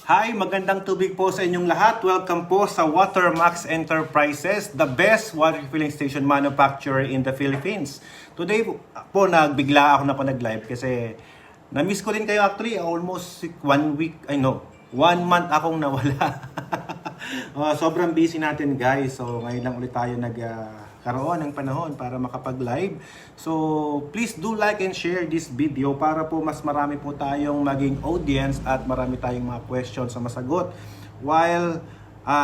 Hi, magandang tubig po sa inyong lahat. Welcome po sa Watermax Enterprises, the best water filling station manufacturer in the Philippines. Today po nagbigla ako na po nag-live kasi na-miss ko din kayo actually. Almost 1 week, 1 month akong nawala. Sobrang busy natin guys. So ngayon lang ulit tayo nagkaroon ng panahon para makapag-live. So please do like and share this video para po mas marami po tayong maging audience at marami tayong mga questions na masagot while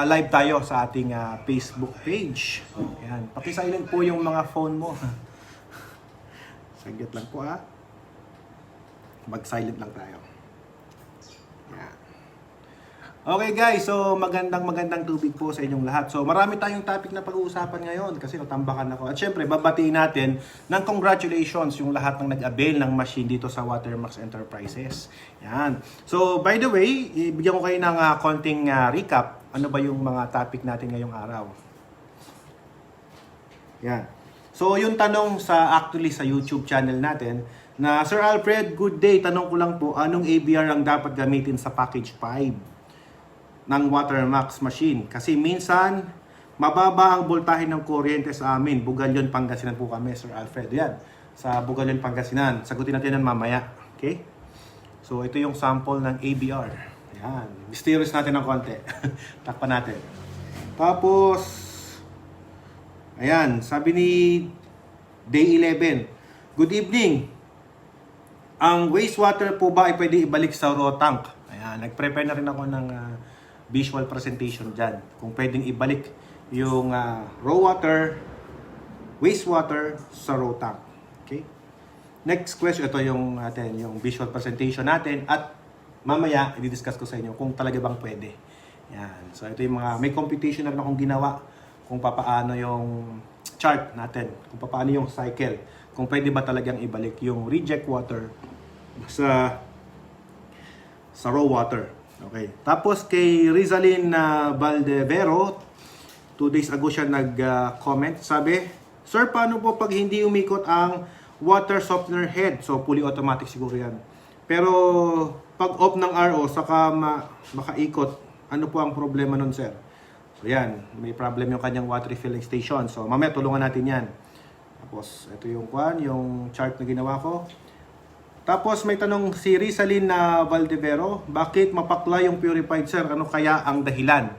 live tayo sa ating Facebook page. Ayan. Paki-silent po yung mga phone mo. Saglit lang po Mag-silent lang tayo. Ayan. Okay guys, so magandang tubig po sa inyong lahat. So marami tayong topic na pag-uusapan ngayon kasi natambakan ako. At syempre, babatiin natin ng congratulations yung lahat ng nag-avail ng machine dito sa Watermax Enterprises. Yan. So by the way, ibigyan ko kayo ng konting recap. Ano ba yung mga topic natin ngayong araw? Yan. So yung tanong actually sa YouTube channel natin na Sir Alfred, good day. Tanong ko lang po, anong ABR ang dapat gamitin sa package 5? ng Watermax machine. Kasi minsan, mababa ang voltahe ng kuryente sa amin. Bugalyon, Pangasinan po kami, Sir Alfred. Yan, sa Bugalyon, Pangasinan. Sagutin natin yan mamaya. Okay? So, ito yung sample ng ABR. Yan. Mysterious natin ng konti. Takpan natin. Tapos, ayan, sabi ni Day 11, good evening. Ang wastewater po ba ay pwede ibalik sa raw tank? Ayan, nag-prepare na rin ako ng visual presentation dyan. Kung pwedeng ibalik yung raw water, wastewater sa raw tank. Okay? Next question, ito yung visual presentation natin at mamaya i-discuss ko sa inyo kung talaga bang pwede. Yan. So ito yung may computation na rin akong ginawa kung paano yung chart natin, kung paano yung cycle, kung pwede ba talagang ibalik yung reject water sa raw water. Okay. Tapos kay Rizalyn Valdevero, 2 days ago siya nag-comment. Sabi, Sir, paano po pag hindi umikot ang water softener head? So, fully automatic siguro yan. Pero, pag off ng RO, saka makaikot, ano po ang problema nun, sir? So, yan. May problem yung kanyang water refilling station. So, mamaya tulungan natin yan. Tapos, ito yung chart na ginawa ko. Tapos may tanong si Rizalyn Valdevero, bakit mapakla yung purified, sir? Ano kaya ang dahilan?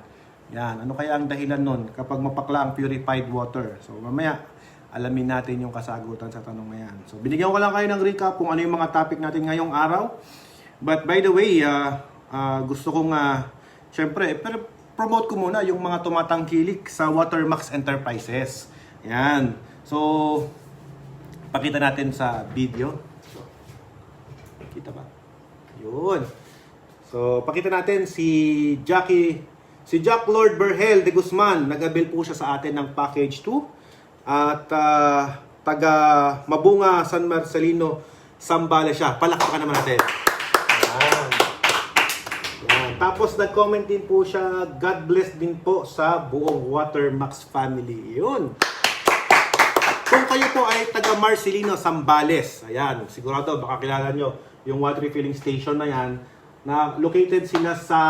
Yan, ano kaya ang dahilan nun kapag mapakla ang purified water? So mamaya alamin natin yung kasagutan sa tanong na yan. So binigyan ko lang kayo ng recap kung ano yung mga topic natin ngayong araw. But by the way, gusto kong syempre, pero promote ko muna yung mga tumatangkilik sa Watermax Enterprises. Yan. So pakita natin sa video. Kita ba? Yun. So, pakita natin si Jack Lord Berhel de Guzman. Nag-avail po siya sa atin ng package 2. At taga Mabunga, San Marcelino, Zambales siya. Palakpakan naman natin. Ayan. Ayan. Tapos nag-comment din po siya, God bless din po sa buong Watermax family. Yun. Kung kayo po ay taga Marcelino, Zambales, ayan, sigurado baka kilala nyo yung water refilling station na yan, na located sila sa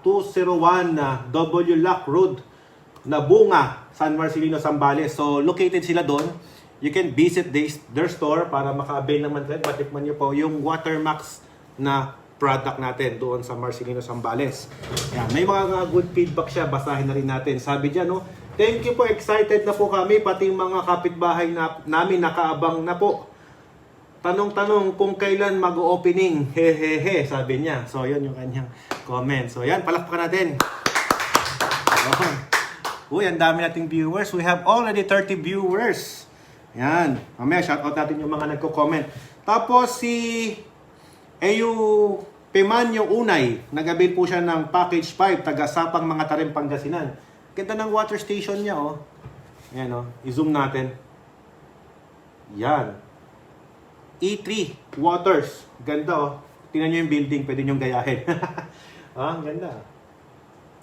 201 W Lock Road, Nabunga, San Marcelino, Zambales. So, located sila doon. You can visit their store para maka-avail naman kayo. Matikman nyo po yung Watermax na product natin doon sa Marcelino, Zambales. Yan. May mga good feedback siya. Basahin na rin natin. Sabi dyan, thank you po. Excited na po kami. Pati mga kapitbahay namin nakaabang na po. Tanong-tanong kung kailan mag-opening. Hehehe, sabi niya. So, yun yung kanyang comment. So, yan, palakpakan natin. Uy, ang dami nating viewers. We have already 30 viewers. Yan. Mamaya, shoutout natin yung mga nagko-comment. Tapos, si Eyu Pemanyo Unay. Nag-avail po siya ng package 5, taga Sapang Mga Tarim, Pangasinan. Ganda ng water station niya, Ayan, i-zoom natin. Yan. E3 Waters. Ganda, Tingnan nyo yung building, pwede nyo gayahin. Ang ganda.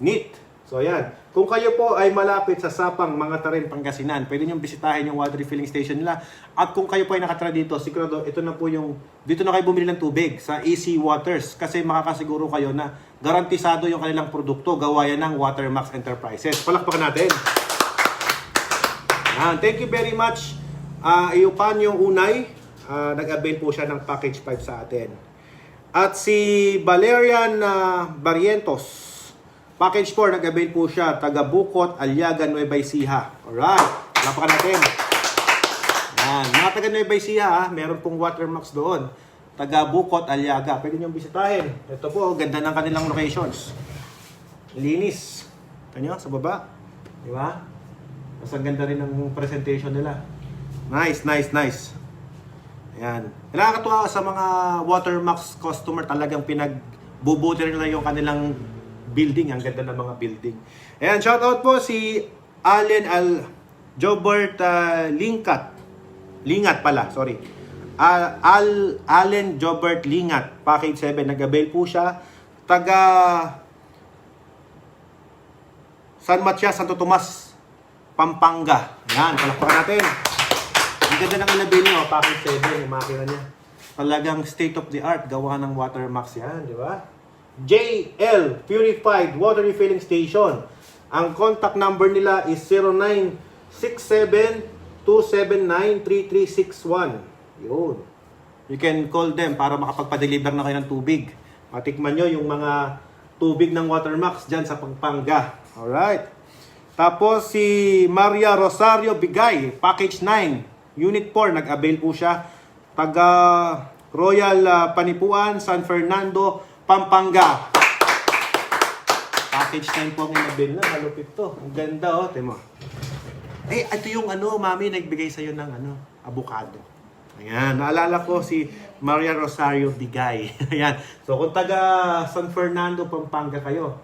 Neat. So ayan, kung kayo po ay malapit sa Sapang, Mangatarin, Pangasinan, pwede nyo bisitahin yung water refilling station nila. At kung kayo po ay nakatira dito, sigurado ito na po yung, dito na kayo bumili ng tubig sa Easy Waters. Kasi makakasiguro kayo na garantisado yung kanilang produkto, gawa yan ng Watermax Enterprises. Palakpakan natin. Ayan, thank you very much. Eupanyo Unay, nag-avail po siya ng package 5 sa atin. At si Valerian Barrientos, package 4, nag-avail po siya, taga Bukot, Aliaga, Nueva Ecija. Alright, lapakan natin. Yan, mga taga Nueva Ecija, meron pong Watermax doon. Taga Bukot, Aliaga, pwede nyo bisitahin. Ito po, ganda ng kanilang locations. Linis. Ito nyo, sa baba. Di ba? Mas ang ganda rin ng presentation nila. Nice, nice, nice. Ayan. Nakakatuwa sa mga Watermax customer, talagang pinagbubuti nila yung kanilang building. Ang ganda ng mga building. Ayan, shout out po si Allen Jobert Lingat pala, sorry. Allen Jobert Lingat, package 7, nag-avail po siya. Taga San Matias, Santo Tomas, Pampanga. Ayan, palakpakan natin. Ang ganda ng inabil niyo, package 7, yung makina niya. Talagang state of the art, gawa ng Watermax yan, di ba? JL Purified Water Refilling Station. Ang contact number nila is 0967-279-3361. Yun. You can call them para makapagpa-deliver na kayo ng tubig. Matikman nyo yung mga tubig ng Watermax dyan sa Pampanga. Alright. Tapos si Maria Rosario Bigay, package 9, unit 4, nag-avail po siya. Taga Royal Panipuan, San Fernando, Pampanga. Package 9 po ang inabil na. Malupit to. Ang ganda, oh. Timo. Eh, ito yung mami, nagbigay sa'yo ng avocado. Ayan. Naalala ko si Maria Rosario Bigay. Ayan. So, kung taga San Fernando, Pampanga kayo,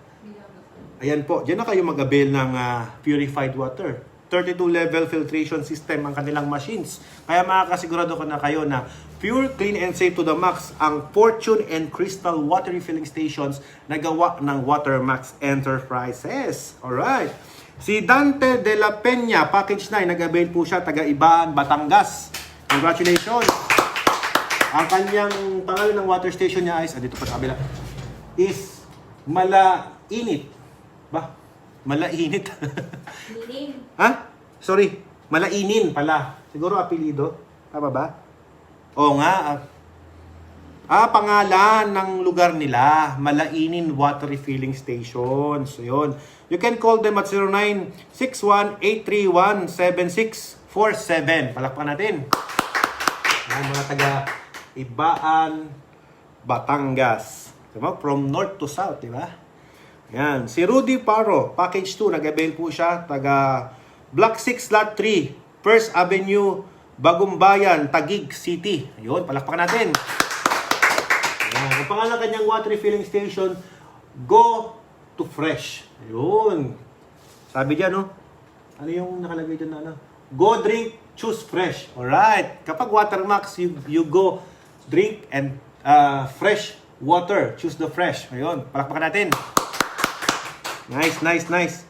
ayan po. Diyan na kayo mag-avail ng purified water. 32-level filtration system ang kanilang machines. Kaya makakasigurado ko na kayo na pure, clean, and safe to the max ang Fortune and Crystal water refilling stations na gawa ng Watermax Enterprises. Alright. Si Dante de la Peña, package 9, nag-avail po siya, taga Ibaan, Batangas. Congratulations! Ang kanyang pangalan ng water station niya is, dito pa sa kabila, is Malainit. Ba? Malainit? Ha? Sorry. Malainin pala. Siguro apelido. Tama ba? Oo nga. Pangalan ng lugar nila. Malainin Water Refilling Stations. So, yun. You can call them at 0961-831-7647. Palakpan natin. Yan, mga taga Ibaan, Batangas. Diba? From north to south, diba? Yan. Si Rudy Paro, package 2, nag-avail po siya, taga Block 6, Lot 3, First Avenue, Bagumbayan, Taguig City. Ayun, palakpakan natin. Yan. Ang pangalan kanyang water refilling station, Go to Fresh. Ayun. Sabi dyan, no? Ano yung nakalagay dyan na, Go drink, choose fresh. Alright. Kapag Watermax, you go drink and fresh water. Choose the fresh. Ayun, palakpakan natin. Nice, nice, nice.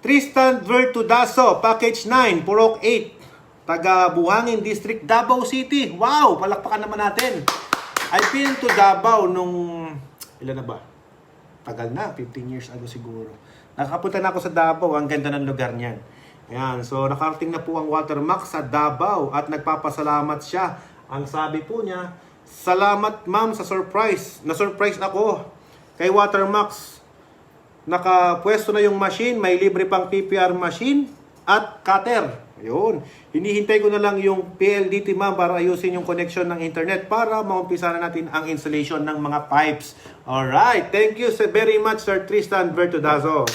Tristan Vertudaso, package 9, Purok 8, taga Buhangin District, Davao City. Wow, palakpakan naman natin. I've been to Davao nung, ilan na ba? Tagal na, 15 years ago siguro. Nakapunta na ako sa Davao, ang ganda ng lugar niyan. Ayan, so nakarating na po ang Watermax sa Davao at nagpapasalamat siya. Ang sabi po niya, salamat ma'am sa surprise. Na-surprise ako kay Watermax. Nakapwesto na yung machine, may libre pang PPR machine at cutter. Ayun. Hinihintay ko na lang yung PLDT ma'am para ayusin yung connection ng internet para maumpisa na natin ang installation ng mga pipes. Alright. Thank you very much, Sir Tristan Vertudazo.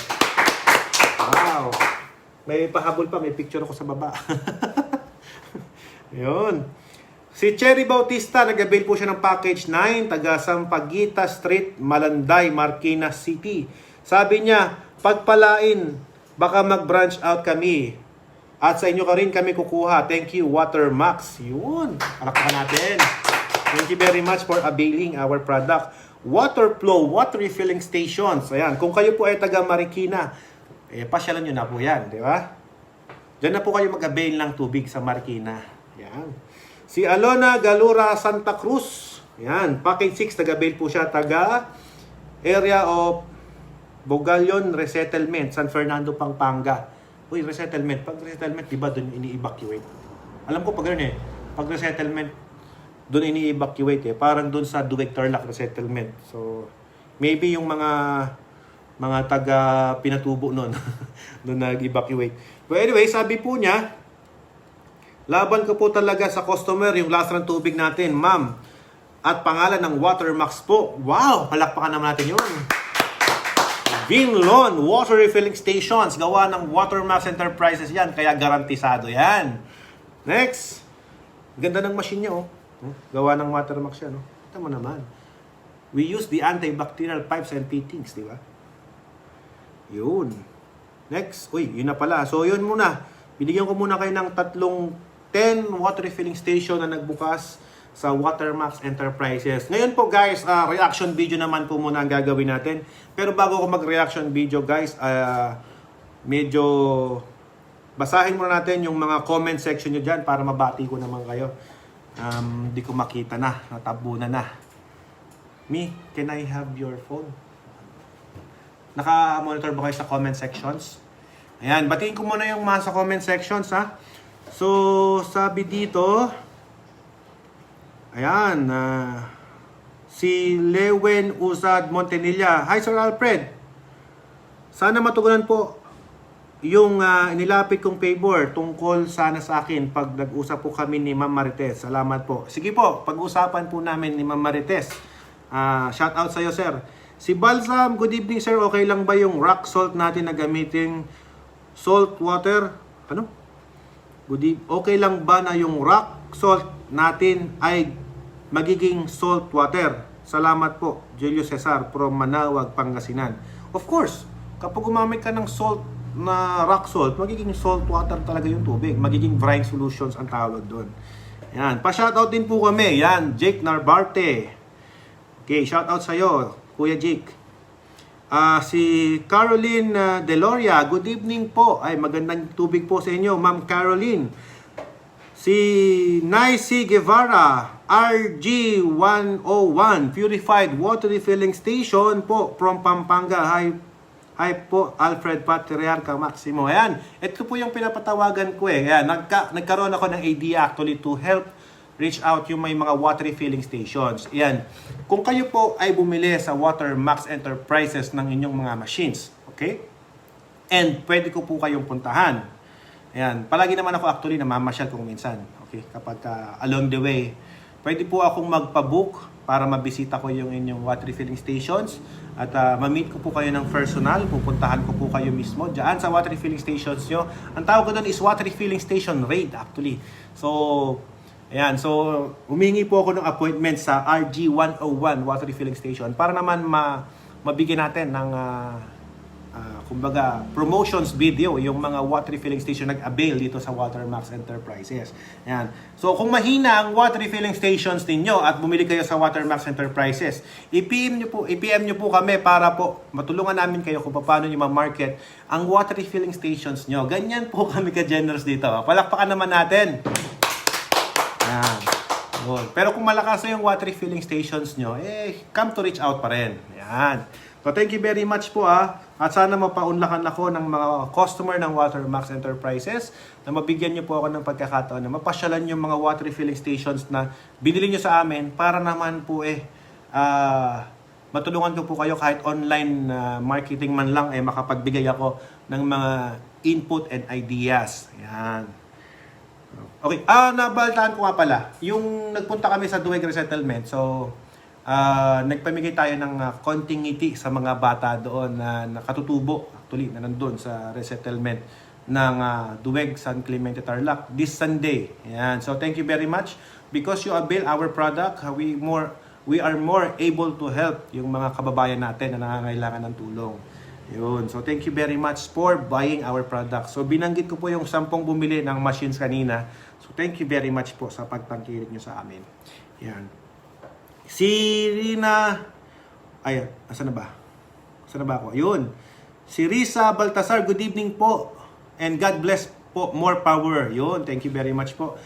Wow. May pahabol pa, may picture ako sa baba. Ayun. Si Cherry Bautista, nag-avail po siya ng package 9, taga Sampaguita Street, Malanday, Marikina City. Sabi niya, pagpalain, baka mag-branch out kami. At sa inyo ka rin kami kukuha. Thank you, Watermax. Yun. Palakpakan natin. Thank you very much for availing our product. water flow, water refilling stations. Ayan, kung kayo po ay taga Marikina, pasyalan nyo na po yan, di ba? Diyan na po kayo mag-avail ng tubig sa Marikina. Ayan. Si Alona Galura Santa Cruz. Ayan, package 6, taga-avail po siya, taga area of Bogalion Resettlement, San Fernando, Pampanga. Uy, resettlement. Pag resettlement, di ba doon ini-evacuate? Alam ko pag gano'n pag resettlement, doon ini-evacuate Parang doon sa Duweg Tarlac resettlement. So, maybe yung mga taga Pinatubo noon, doon nag-evacuate. But anyway, sabi po niya, laban ko po talaga sa customer yung lasa ng tubig natin, ma'am. At pangalan ng Watermax po. Wow! Palakpakan naman natin yun. Vinlon Water Refilling Stations. Gawa ng Watermax Enterprises yan. Kaya garantisado yan. Next. Ganda ng machine niya, oh. Gawa ng Watermax yan, oh. Ito mo naman. We use the antibacterial pipes and fittings, di ba? Yun. Next. Uy, yun na pala. So, yun muna. Binigyan ko muna kayo ng 10 water refilling station na nagbukas sa Watermax Enterprises. Ngayon po guys, reaction video naman po muna ang gagawin natin. Pero bago ko mag-reaction video guys, medyo basahin muna natin yung mga comment section nyo dyan para mabati ko naman kayo. Di ko makita na, natabunan na. Me, can I have your phone? Naka-monitor ba kayo sa comment sections? Ayan, batiin ko muna yung mga sa comment sections ha. So, sabi dito, ayan, si Lewen Usad Montenilla. Hi Sir Alfred. Sana matugunan po yung inilapit kong favor tungkol sana sa akin pag nag-usap po kami ni Ma'am Marites. Salamat po. Sige po, pag-usapan po namin ni Ma'am Marites. Shout out sa iyo sir. Si Balsam, good evening sir. Okay lang ba yung rock salt natin na gamitin salt water? Ano? Okay lang ba na yung rock salt natin ay magiging salt water? Salamat po, Julio Cesar from Manawag, Pangasinan. Of course, kapag gumamit ka ng salt na rock salt, magiging salt water talaga yung tubig. Magiging brine solutions ang tawag doon. Yan, pa-shoutout din po kami. Yan, Jake Narbarte. Okay, shoutout sa'yo, Kuya Jake. Si Caroline Deloria, good evening po. Ay, magandang tubig po sa inyo, Ma'am Caroline. Si Naisi Guevara, RG101, Purified Water Refilling Station po from Pampanga. Hi po, Alfred Patriarca Maximo. Ayan, ito po yung pinapatawagan ko Ayan, nagkaroon ako ng idea actually to help reach out yung may mga water refilling stations. Ayan, kung kayo po ay bumili sa Watermax Enterprises ng inyong mga machines, okay? And pwede ko po kayong puntahan. Ayan, palagi naman ako actually namamasyal kung minsan. Okay, kapag along the way, pwede po akong magpa-book para mabisita ko yung inyong water refilling stations at ma-meet ko po kayo ng personal, pupuntahan ko po kayo mismo diyan sa water refilling stations nyo. Ang tawag ko doon is water refilling station raid actually. So, ayan, so humingi po ako ng appointment sa RG101 water refilling station para naman mabigyan natin ng kumbaga promotions video yung mga water refilling station nag-avail dito sa Watermax Enterprises. Ayan. So kung mahina ang water refilling stations ninyo at bumili kayo sa Watermax Enterprises, i-PM nyo po kami para po matulungan namin kayo kung paano nyo ma-market ang water refilling stations nyo. Ganyan po kami ka-generous dito. Palakpakan naman natin. Ayan. Pero kung malakas na yung water refilling stations nyo, come to reach out pa rin. Ayan. So thank you very much po at sana mapaunlakan ako ng mga customer ng Watermax Enterprises na mabigyan nyo po ako ng pagkakataon na mapasyalan yung mga water refilling stations na binili nyo sa amin para naman po matulungan ko po kayo kahit online marketing man lang makapagbigay ako ng mga input and ideas. Yan. Okay, nabaltaan ko nga pala yung nagpunta kami sa Duweg Resettlement. So nagpamigay tayo ng konting ngiti sa mga bata doon na nakatutubo actually na nandun sa resettlement ng Duweg, San Clemente, Tarlac this Sunday. Yan. So thank you very much because you avail our product. We are more able to help yung mga kababayan natin na nangangailangan ng tulong. Yun. So thank you very much for buying our product. So binanggit ko po yung 10 bumili ng machines kanina. So thank you very much po sa pagtangkilik nyo sa amin. Yan. Si Rina Ay, asan na ba? Asan na ba ako? Ayun. Si Risa Baltasar, good evening po. And God bless po, more power. Yun, thank you very much po.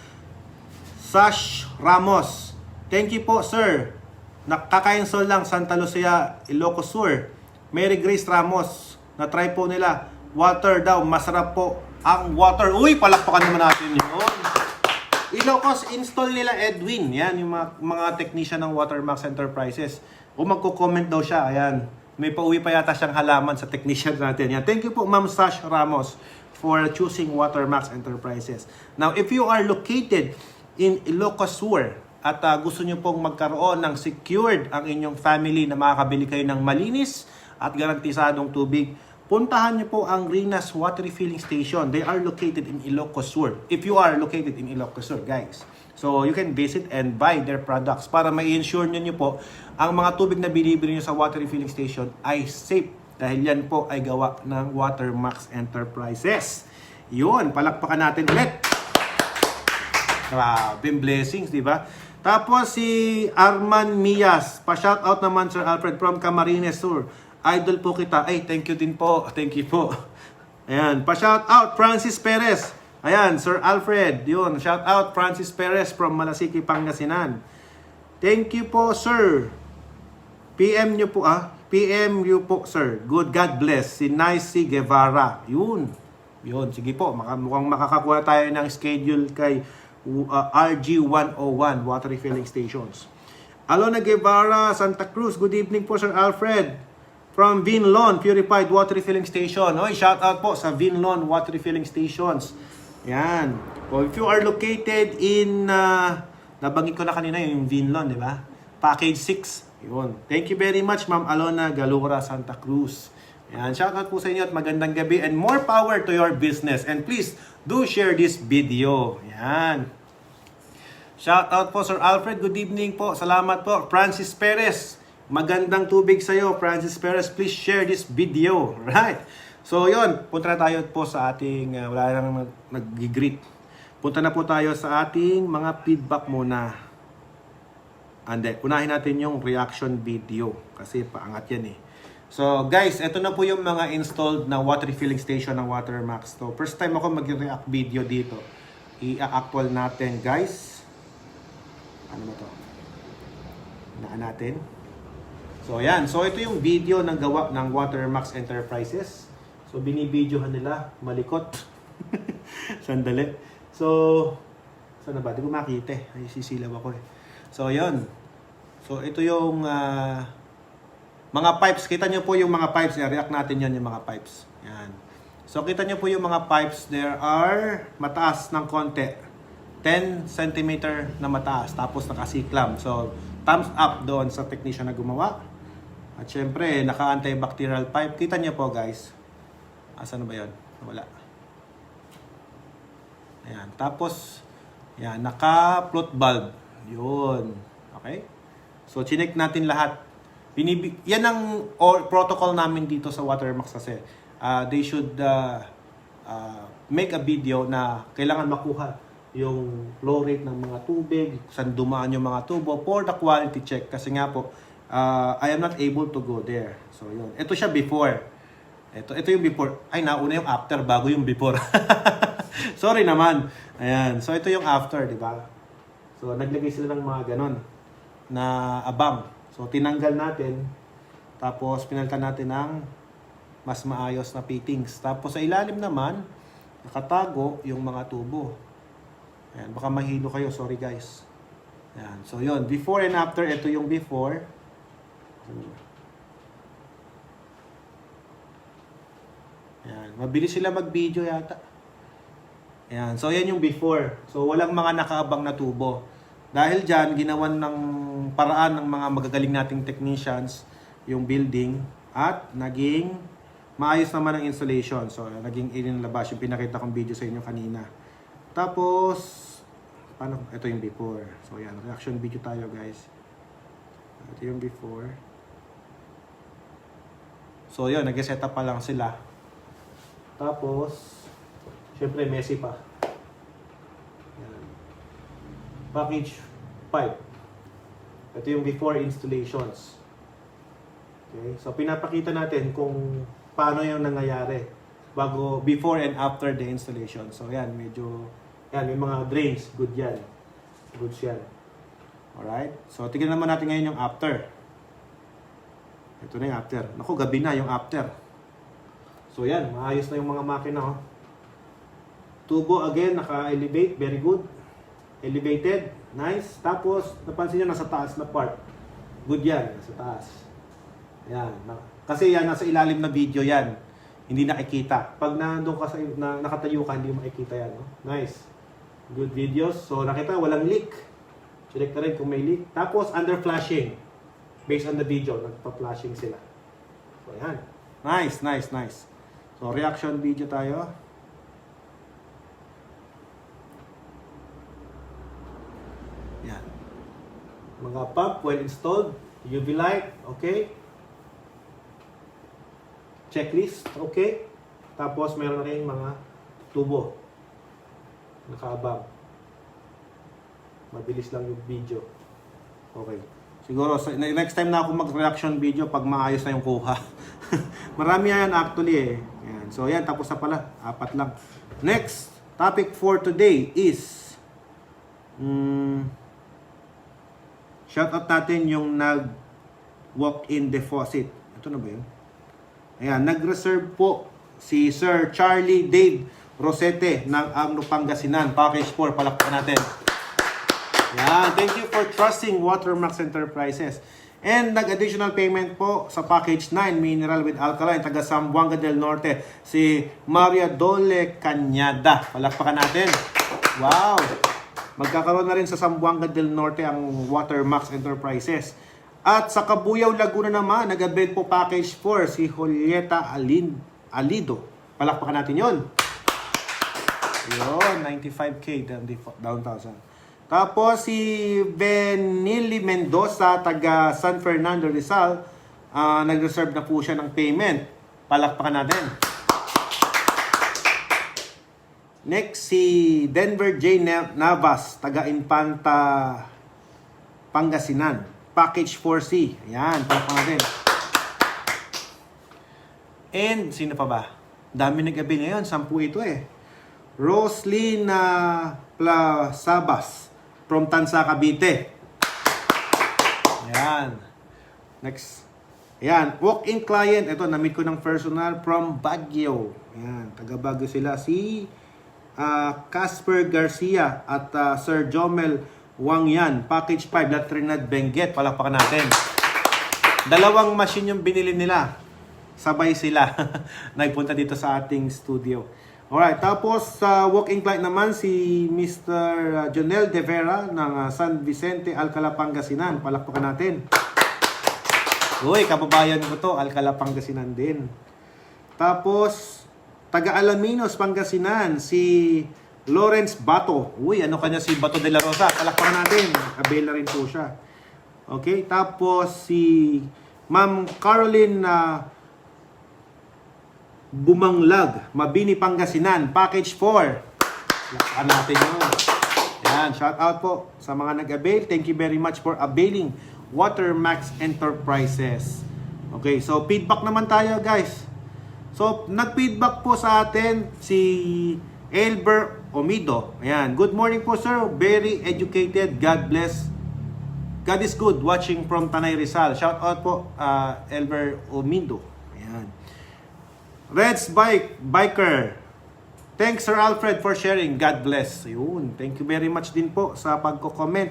Sash Ramos, thank you po sir. Nakaka-install lang, Santa Lucia, Ilocos Sur. Mary Grace Ramos, na-try po nila. Water daw, masarap po ang water. Uy, palakpakan naman natin yun. Ilocos, install nila Edwin. Yan, yung mga technician ng Watermax Enterprises. O magko-comment daw siya. Ayan, may pauwi pa yata siyang halaman sa technician natin. Yan. Thank you po, Ma'am Sash Ramos, for choosing Watermax Enterprises. Now, if you are located in Ilocos Sur at gusto nyo pong magkaroon ng secured ang inyong family na makakabili kayo ng malinis at garantisadong tubig, puntahan nyo po ang Rinas Water Refilling Station. They are located in Ilocos Sur. If you are located in Ilocos Sur, guys. So, you can visit and buy their products para ma-ensure nyo po ang mga tubig na binibili nyo sa water refilling station ay safe. Dahil yan po ay gawa ng Watermax Enterprises. Yun, palakpakan natin ulit. Grabing blessings, di ba? Tapos si Arman Mias, pa-shoutout naman Sir Alfred from Camarines Sur. Idol po kita. Ay, thank you din po. Thank you po. Ayan, pa-shoutout Francis Perez. Ayan, Sir Alfred. Yun, shoutout Francis Perez from Malasiki, Pangasinan. Thank you po, sir. PM nyo po, PM nyo po, sir. Good, God bless. Si Nicey Guevara. Yun. Yun, sige po. Mukhang makakakuha tayo ng schedule kay RG101, Water Refilling Stations. Alona Guevara, Santa Cruz. Good evening po, Sir Alfred. From Vinlon, Purified Water Refilling Station. Oy, shout out po sa Vinlon Water Refilling Stations. Yan. So, if you are located in, nabanggit ko na kanina yung Vinlon, di ba? Package 6. Yun. Thank you very much, Ma'am Alona Galura, Santa Cruz. Yan. Shout out po sa inyo at magandang gabi and more power to your business. And please, do share this video. Yan. Shout out po, Sir Alfred. Good evening po. Salamat po. Francis Perez. Magandang tubig sa iyo, Francis Perez. Please share this video. Right? So, yun. Punta na tayo po sa ating, wala nang nag-greet. Punta na po tayo sa ating mga feedback muna. Ande, unahin natin yung reaction video. Kasi paangat yan eh. So, guys, ito na po yung mga installed na water refilling station ng Watermax. So, first time ako mag-react video dito. I-actual natin, guys. Ano ba to? Unaan natin. So, ayan. So, ito yung video ng gawa ng Watermax Enterprises. So, binibidyohan nila. Malikot. Sandali. So, saan na ba? Di ko makita eh. Ay, sisilaw ako eh. So, yun. So, ito yung mga pipes. Kita nyo po yung mga pipes. I-react natin yan yung mga pipes. Yan. So, kita nyo po yung mga pipes. There are mataas ng konti. 10 cm na mataas. Tapos nakasiklam. So, thumbs up doon sa technician na gumawa. At syempre, naka-antibacterial pipe. Kita nyo po, guys. Asan na ba yun? Wala. Ayan. Tapos, yan. Naka-float bulb. Yun. Okay? So, chinek natin lahat. Yan ang protocol namin dito sa Watermax kasi. They should make a video na kailangan makuha yung flow rate ng mga tubig, saan dumaan yung mga tubo for the quality check. Kasi nga po, I am not able to go there. So, yun. Ito siya before. Ito yung before. Ay, nauna yung after bago yung before. Sorry naman. Ayan. So, ito yung after, di ba? So, naglagay sila ng mga ganon na abang. So, tinanggal natin. Tapos, pinalitan natin ng mas maayos na fittings. Tapos, sa ilalim naman, nakatago yung mga tubo. Ayan. Baka mahilo kayo. Sorry, guys. Ayan. So, yun. Before and after. Ito yung before. Ayan. Mabilis sila mag-video yata. Ayan. So, yan yung before. So, walang mga nakaabang na tubo. Dahil dyan, ginawan ng paraan ng mga magagaling nating technicians yung building at naging maayos naman ang installation. So, naging inilabas yung pinakita kong video sa inyo kanina. Tapos, paano? Ito yung before. So, yan. Reaction video tayo, guys. Ito yung before. So, yun. Nag-set up pa lang sila. Tapos, syempre, messy pa. Yan. Package 5. Ito yung before installations. Okay? So, pinapakita natin kung paano yung nangyayari before and after the installation. So, yan, medyo, yan, may mga drains. Good yan. Good yan. Alright? So, tignan naman natin ngayon yung after. Ito na yung after. Naku, gabi na yung after. So, yan, maayos na yung mga makina, oh. Tubo, again, naka-elevate. Very good. Elevated. Nice. Tapos, napansin nyo, nasa taas na part. Good yan, nasa taas. Yan. Kasi yan, nasa ilalim na video yan. Hindi nakikita. Pag nandun ka sa, nakatayo ka, hindi mo makikita yan. No? Nice. Good videos. So, nakita, walang leak. Check na rin kung may leak. Tapos, under flashing. Based on the video, nagpa-flashing sila. So, yan. Nice, nice, nice. So, reaction video tayo. Yan. Mga pump, well installed. UV light, okay. Checklist, okay. Tapos meron na rin mga tubo. Nakaabang. Mabilis lang yung video. Okay. Siguro, next time na ako mag-reaction video pag maayos na yung kuha. Marami yan actually eh. Yan. So yan, tapos na pala. 4 lang. Next topic for today is shoutout natin yung nag-walk-in deposit. Ito na ba yun? Ayan, nag-reserve po si Sir Charlie Dave Rosete ng Amno Pangasinan. Package 4, palakpakan natin. Ayan, thank you for trusting Watermax Enterprises. And nag-additional payment po sa package 9, Mineral with Alkaline, taga Zamboanga del Norte, si Maria Dole Cañada. Palakpakan natin. Wow! Magkakaroon na rin sa Zamboanga del Norte ang Watermax Enterprises. At sa Cabuyao, Laguna naman, nag-avail po package 4 si Julieta Alido. Palakpakan natin yon. Yun, 95K down 1,000. Tapos si Benili Mendoza, taga San Fernando, Rizal, nag-reserve na po siya ng payment. Palakpakan natin. Next, si Denver J. Navas, taga Infanta, Pangasinan. Package 4C. Ayan, palakpakan natin. And, sino pa ba? Dami nag-avail ngayon. 10 ito eh. Roslyn Plasabas from Tansa, Cavite. Ayan. Next. Ayan. Walk-in client. Ito, na-meet ko ng personal from Baguio. Ayan. Taga Baguio sila. Si Casper Garcia at Sir Jomel Wang Yan. Package 5. La Trinidad Benguet. Palakpakan natin. 2 machine yung binili nila. Sabay sila. Nagpunta dito sa ating studio. Alright, tapos sa walk-in client naman si Mr. Jonel De Vera ng San Vicente, Alcala, Pangasinan. Palakpakan natin. Uy, kababayan ko to, Alcala, Pangasinan din. Tapos, taga Alaminos, Pangasinan, si Lawrence Bato. Uy, ano kanya si Bato de la Rosa? Palakpakan natin. Avail na rin po siya. Okay, tapos si Ma'am Caroline Bumanglag, Mabini, Pangasinan, package 4. Lakaan natin yun. Yan, shout out po sa mga nag-avail. Thank you very much for availing Watermax Enterprises. Okay, so feedback naman tayo guys. So, nag-feedback po sa atin si Elber Omido. Ayan, good morning po sir. Very educated. God bless. God is good. Watching from Tanay Rizal. Shout out po Elber Omido. Ayan. Reds Biker. Thanks Sir Alfred for sharing. God bless. Yun. Thank you very much din po sa pagko-comment.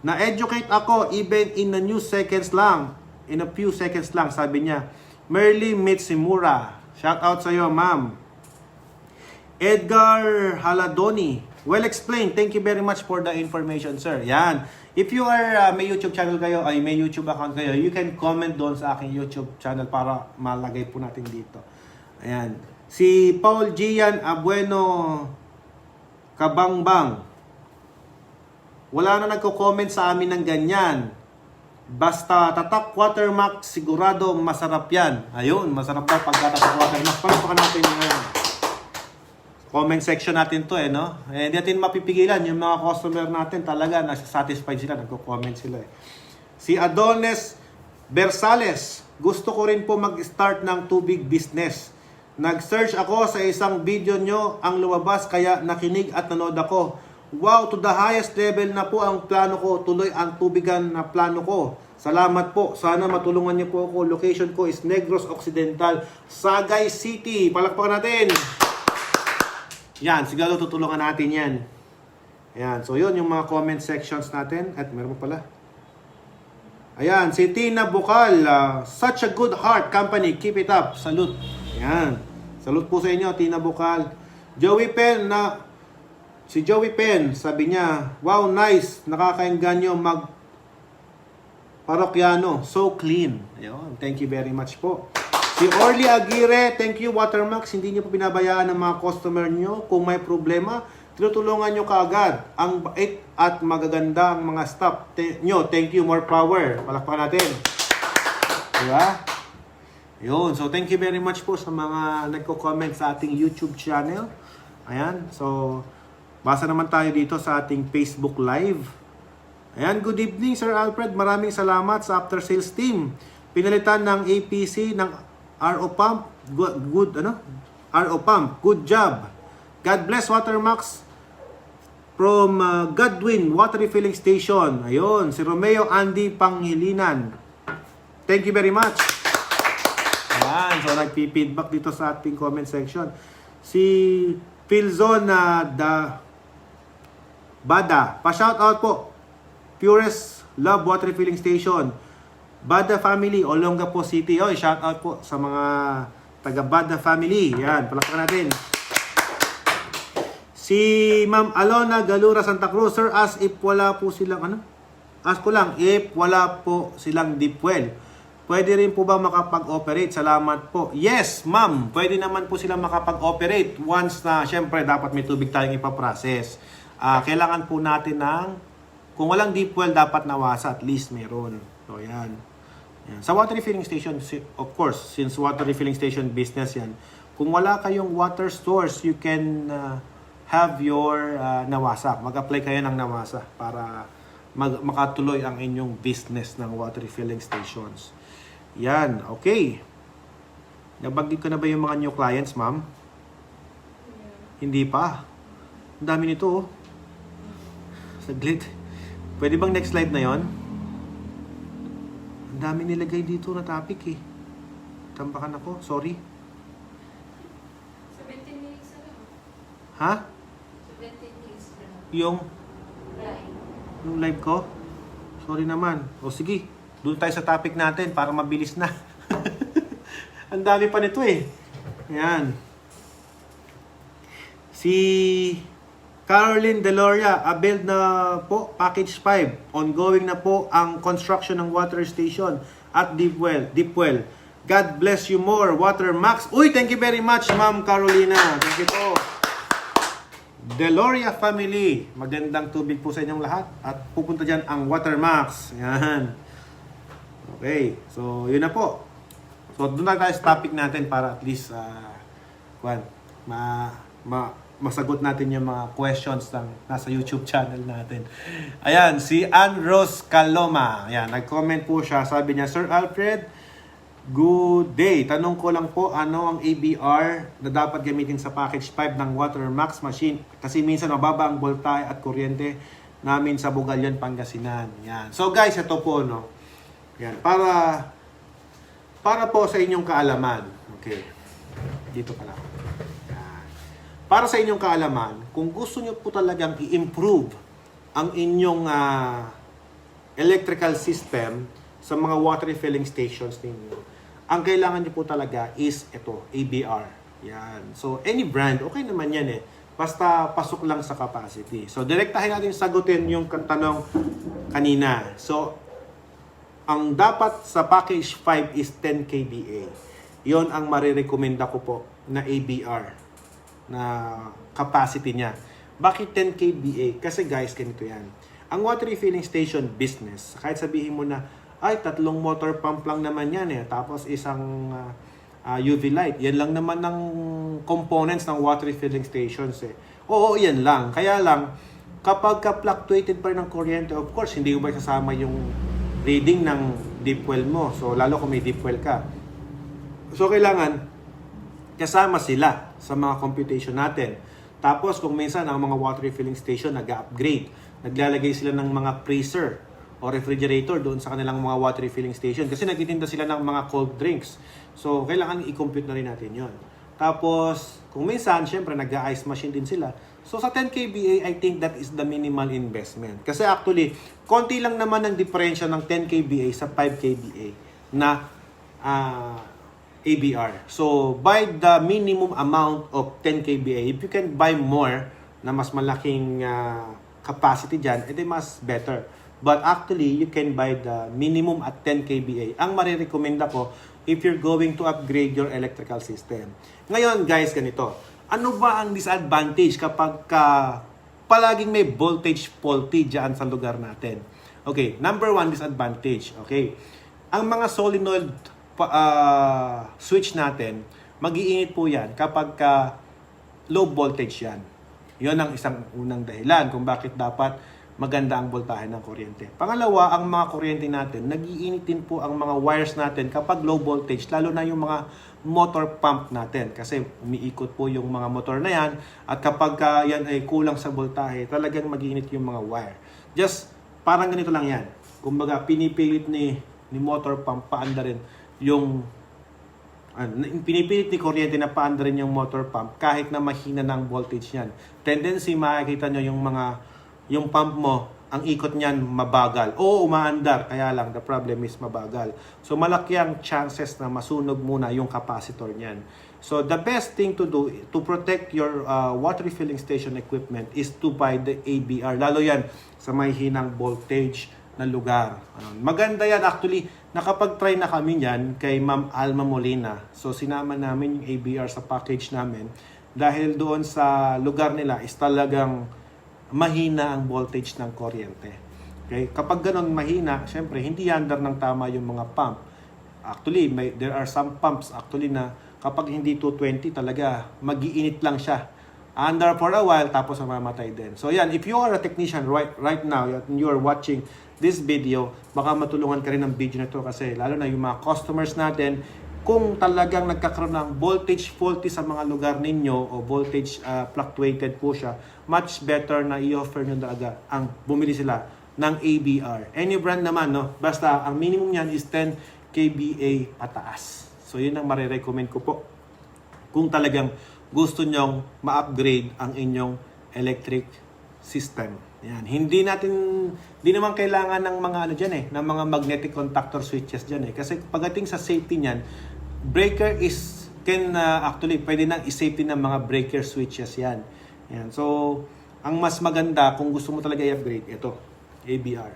Na-educate ako even in a few seconds lang. In a few seconds lang, sabi niya. Merly Mitsimura. Shout out sa iyo, ma'am. Edgar Haladoni. Well explained. Thank you very much for the information, sir. Yan. If you are may YouTube channel kayo, ay may YouTube account kayo, you can comment doon sa aking YouTube channel para malagay po natin dito. Ayan. Si Paul Gian Abueno Kabangbang. Wala na nagko-comment sa amin ng ganyan. Basta tatak Watermax, sigurado masarap yan. Ayun, masarap daw pagkatatak Watermax. Palakpakan natin ngayon. Comment section natin to no? Hindi natin mapipigilan. Yung mga customer natin talaga nasa-satisfied sila. Nagko-comment sila Si Adonis Bersales. gusto ko rin po mag-start ng tubig business. Nag-search ako sa isang video nyo ang lumabas kaya nakinig at nanood ako. Wow, to the highest level na po ang plano ko. Tuloy ang tubigan na plano ko. Salamat po. Sana matulungan niyo po ako. Location ko is Negros Occidental, Sagay City. Palakpakan natin. Yan, siguro tutulungan natin yan. Ayan, so yun yung mga comment sections natin. At meron pa pala. Ayan, si Tina Bukal. Such a good heart company. Keep it up. Salute. Ayan. Salute po sa inyo, Tina Bukal. Joey Pen si Joey Pen, sabi niya, wow, nice. Nakakainganyo mag parokyano. So clean. Ayan, thank you very much po. Si Orly Aguirre, thank you, Watermax. Hindi niyo po pinabayaan ng mga customer niyo. Kung may problema, tinutulungan nyo kaagad. Ang bait at magaganda ang mga staff nyo. Thank you, more power. Palakpakan natin. Diba? Yun. So, thank you very much po sa mga nagko-comment sa ating YouTube channel. Ayan. So, basa naman tayo dito sa ating Facebook Live. Ayan. Good evening, Sir Alfred. Maraming salamat sa after sales team. Pinalitan ng APC ng RO Pump. RO Pump. Good job. God bless Watermax from Godwin Water Refilling Station. Ayun, si Romeo Andy Panghilinan. Thank you very much. Ayan, so nagpi-feedback dito sa ating comment section. Si Philzon Bada, pa-shout out po. Purest Love Water Refilling Station. Bada Family, Olongapo City. Oy, shout out po sa mga taga Bada Family. Yan, palakpakan natin. Si Ma'am Alona Galura Santa Cruz, sir, as if wala po silang Ask ko lang, if wala po silang deep well, pwede rin po ba makapag-operate? Salamat po. Yes, ma'am, pwede naman po silang makapag-operate once na, syempre, dapat may tubig tayong ipaprocess. Kailangan po natin kung walang deep well, dapat nawasa, at least meron. So, yan. Sa water refilling station, of course, since water refilling station business yan, kung wala kayong water source, you can have your nawasa. Mag-apply kayo ng nawasa para makatuloy ang inyong business ng water refilling stations. Yan, okay. Nabanggit ko na ba yung mga new clients, ma'am? Hindi pa. Ang dami nito, oh. Saglit. Pwede bang next slide na yon? Ang dami nilagay dito na topic, eh. Tambakan ako, sorry. 17 minutes na lang. Ha? 17 minutes na lang. Yung Live. live ko? Sorry naman. O sige, doon tayo sa topic natin para mabilis na. Ang dami pa nito eh. Ayan. Si Caroline Deloria, build na po, package 5. Ongoing na po ang construction ng water station at deep well. God bless you more, Watermax. Uy, thank you very much, Ma'am Carolina. Thank you po. Deloria family, magandang tubig po sa inyong lahat at pupunta dyan ang Watermax. Yan. Okay, so yun na po. So doon na tayo sa topic natin para at least masagot natin yung mga questions ng nasa YouTube channel natin. Ayan, si Ann Rose Caloma. Ayan, nag-comment po siya. Sabi niya, Sir Alfred, good day. Tanong ko lang po, ano ang ABR na dapat gamitin sa package 5 ng Watermax machine? Kasi minsan mababa ang voltahe at kuryente namin sa Bugalyan, Pangasinan. Yan. So guys, ito po, no. Yan. Para po sa inyong kaalaman. Okay. Dito pala. Yan. Para sa inyong kaalaman, kung gusto nyo po talagang i-improve ang inyong electrical system sa mga water refilling stations ninyo, ang kailangan nyo po talaga is ito, ABR. Yan. So, any brand, okay naman yan eh. Basta pasok lang sa capacity. So, direktahin natin sagutin yung tanong kanina. So, ang dapat sa package 5 is 10 kVA. Yon ang marirekomenda ko po na ABR na capacity niya. Bakit 10 kVA? Kasi guys, ganito yan. Ang water refilling station business, kahit sabihin mo na, ay, 3 motor pump lang naman yan eh. Tapos isang UV light. Yan lang naman ng components ng water refilling stations eh. Oo, yan lang. Kaya lang, kapag ka-fluctuated pa rin ng kuryente, of course, hindi mo ba sasama yung reading ng deep well mo. So, lalo kung may deep well ka. So, kailangan kasama sila sa mga computation natin. Tapos, kung minsan ang mga water refilling station nag-upgrade, naglalagay sila ng mga freezer o refrigerator doon sa kanilang mga water refilling station kasi nagtitinda sila ng mga cold drinks. So, kailangan i-compute na rin natin yon. Tapos, kung minsan, syempre, nag-ice machine din sila. So, sa 10 kVA, I think that is the minimal investment. Kasi actually, konti lang naman ang diferensya ng 10 kVA sa 5 kVA na ABR. So, buy the minimum amount of 10 kVA. If you can buy more na mas malaking capacity dyan, edi mas better. But actually, you can buy the minimum at 10 kVA. Ang marirekomenda ko, if you're going to upgrade your electrical system. Ngayon, guys, ganito. Ano ba ang disadvantage kapag palaging may voltage faulty dyan sa lugar natin? Okay, number one disadvantage. Okay, ang mga solenoid switch natin, mag-iinit po yan kapag low voltage yan. Yun ang isang unang dahilan kung bakit dapat maganda ang voltahe ng kuryente. Pangalawa, ang mga kuryente natin, nag-iinit din po ang mga wires natin kapag low voltage, lalo na yung mga motor pump natin kasi umiikot po yung mga motor na yan at kapag yan ay kulang sa voltahe, talagang mag-iinit yung mga wire. Just parang ganito lang yan. Kumbaga, pinipilit ni motor pump paandarin yung pinipilit ni kuryente na paandarin yung motor pump kahit na mahina ng voltage yan. Tendency, makikita nyo yung pump mo, ang ikot niyan mabagal. Oo, umaandar, kaya lang the problem is mabagal. So malaki ang chances na masunog muna yung capacitor niyan. So the best thing to do to protect your water refilling station equipment is to buy the ABR. Lalo yan sa may hinang voltage na lugar. Maganda yan actually. Nakapag-try na kami yan kay Ma'am Alma Molina. So sinama namin yung ABR sa package namin dahil doon sa lugar nila is talagang mahina ang voltage ng kuryente. Okay? Kapag ganun mahina, syempre hindi andar ng tama yung mga pump. Actually, there are some pumps actually na kapag hindi 220 talaga mag-iinit lang siya. Andar for a while tapos mamamatay din. So yan, if you are a technician right now and you are watching this video, baka matulungan ka rin ng video na to kasi lalo na yung mga customers natin, kung talagang nagkakaroon ng voltage faulty sa mga lugar ninyo o voltage fluctuated po siya, much better na i-offer nyo talaga ang bumili sila ng ABR. Any brand naman, no? Basta ang minimum niyan is 10 kVA pataas. So yun ang marirecommend ko po kung talagang gusto nyong ma-upgrade ang inyong electric system. Yan. Hindi naman kailangan ng mga ng mga magnetic contactor switches diyan kasi pagdating sa safety niyan, breaker actually pwede nang i-safety ng mga breaker switches yan. Yan. So, ang mas maganda kung gusto mo talaga i-upgrade, ito, ABR.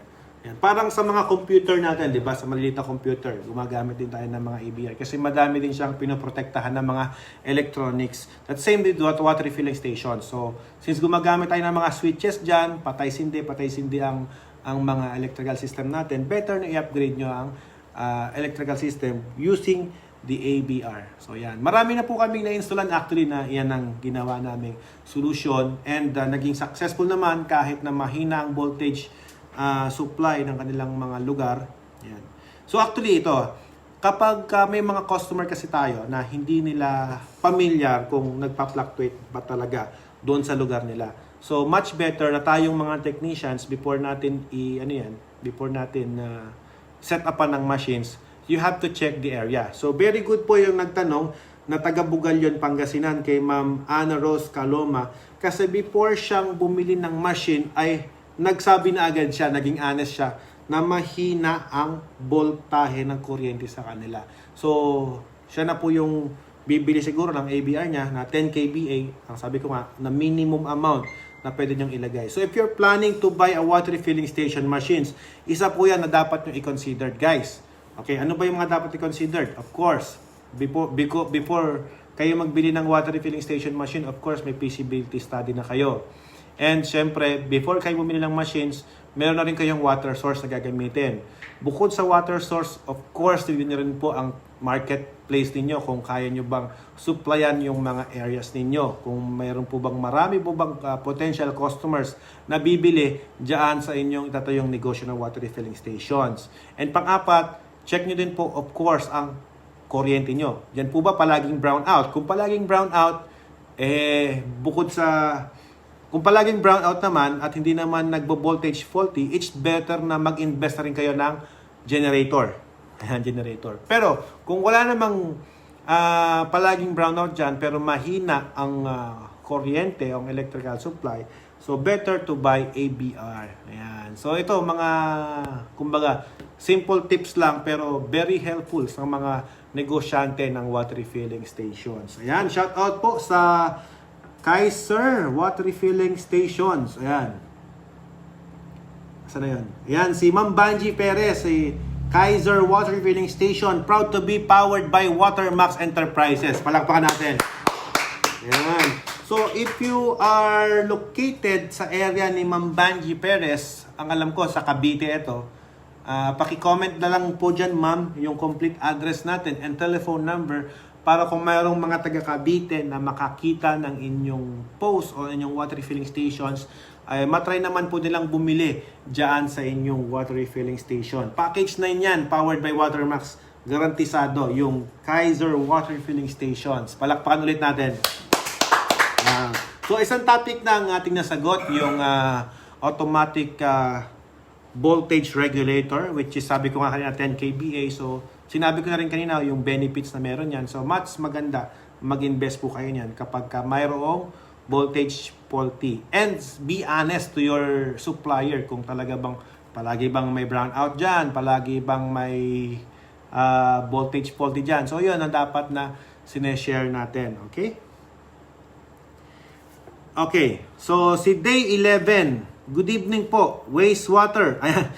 Yan. Parang sa mga computer natin, di ba? Sa maliliit na computer, gumagamit din tayo ng mga ABR kasi madami din siyang pinoprotektahan ng mga electronics. That same with water refilling station. So, since gumagamit tayo ng mga switches dyan, patay-sindi ang mga electrical system natin, better na i-upgrade nyo ang electrical system using the ABR. So yan. Marami na po kaming na-installan actually na yan ang ginawa naming solution and naging successful naman kahit na mahina ang voltage supply ng kanilang mga lugar. Yan. So actually ito, kapag may mga customer kasi tayo na hindi nila familiar kung nagpa-fluctuate ba talaga doon sa lugar nila. So much better na tayong mga technicians before natin set upan ng machines, you have to check the area. So, very good po yung nagtanong na taga Bugalyon, Pangasinan kay Ma'am Ana Rose Caloma. Kasi before siyang bumili ng machine ay nagsabi na agad siya, naging honest siya, na mahina ang voltahe ng kuryente sa kanila. So, siya na po yung bibili siguro ng ABR niya na 10 kVA. Ang sabi ko nga, na minimum amount na pwede niyong ilagay. So, if you're planning to buy a water refilling station machines, isa po yan na dapat nyo i-consider, guys. Okay, ano ba yung mga dapat i-consider? Of course, before kayo magbili ng water refilling station machine, of course, may feasibility study na kayo. And syempre, before kayo bumili ng machines, meron na rin kayong water source na gagamitin. Bukod sa water source, of course, yun na rin po ang marketplace ninyo kung kaya nyo bang supplyan yung mga areas ninyo. Kung mayroon po bang marami po bang potential customers na bibili dyan sa inyong itatayong negosyo ng water refilling stations. And pang-apat, check nyo din po, of course, ang kuryente nyo. Yan po ba palaging brown out? Kung palaging brown out, bukod sa... Kung palaging brown out naman at hindi naman nagbo-voltage faulty, it's better na mag-invest na rin kayo ng generator. Ayan, generator. Pero, kung wala namang palaging brown out dyan, pero mahina ang kuryente, ang electrical supply, so better to buy ABR. Ayan. So, ito, mga, kumbaga, simple tips lang, pero very helpful sa mga negosyante ng water refilling stations. Ayan, shout out po sa Kaiser Water Refilling Stations. Ayan. Saan na yun? Ayan, si Ma'am Banji Perez, si Kaiser Water Refilling Station, proud to be powered by Watermax Enterprises. Palakpakan natin. Ayan. So, if you are located sa area ni Ma'am Banji Perez, ang alam ko, sa Cavite ito, paki-comment na lang po dyan, ma'am, yung complete address natin and telephone number para kung mayroong mga taga Cavite na makakita ng inyong post o inyong water refilling stations, ay matry naman po nilang bumili dyan sa inyong water refilling station. Package 9 yan, powered by Watermax. Garantisado yung Kaiser Water Refilling Stations. Palakpakan ulit natin. So isang topic na ang ating nasagot, yung automatic voltage regulator, which is sabi ko nga kanina 10 kVA. So sinabi ko na rin kanina yung benefits na meron yan. So mas maganda mag-invest po kayo niyan kapag mayroong voltage faulty. And be honest to your supplier kung talaga bang palagi bang may brownout dyan, palagi bang may voltage faulty dyan. So yun ang dapat na sineshare natin. Okay? Okay. So si day 11. Good evening po. Wastewater. Ayan.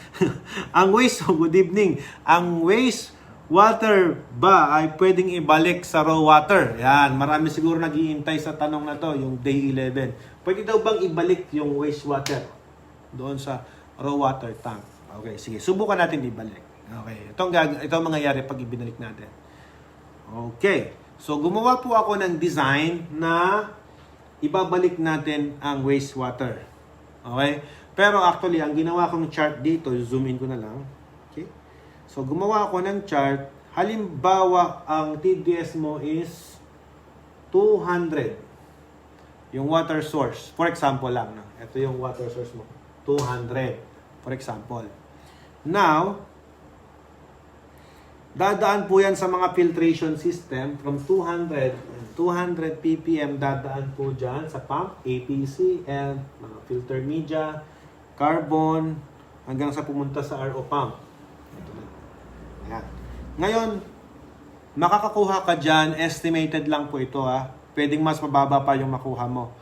Good evening. Ang wastewater ba ay pwedeng ibalik sa raw water? Yan. Marami siguro nag-iintay sa tanong na to, yung day 11. Pwede daw bang ibalik yung wastewater doon sa raw water tank? Okay, sige. Subukan natin ibalik. Okay. Itong mangyayari pag ibinalik natin. Okay. So, gumawa po ako ng design na ibabalik natin ang wastewater. Okay? Pero actually, ang ginawa kong chart dito, zoom in ko na lang. Okay? So, gumawa ako ng chart. Halimbawa, ang TDS mo is 200. Yung water source. For example lang. No? Ito yung water source mo. 200. For example. Now, dadaan po yan sa mga filtration system from 200 ppm dadaan po dyan sa pump, APC, and mga filter media, carbon, hanggang sa pumunta sa RO pump. Ito na. Ayan. Ngayon, makakakuha ka dyan, estimated lang po ito ha. Pwedeng mas mababa pa yung makuha mo.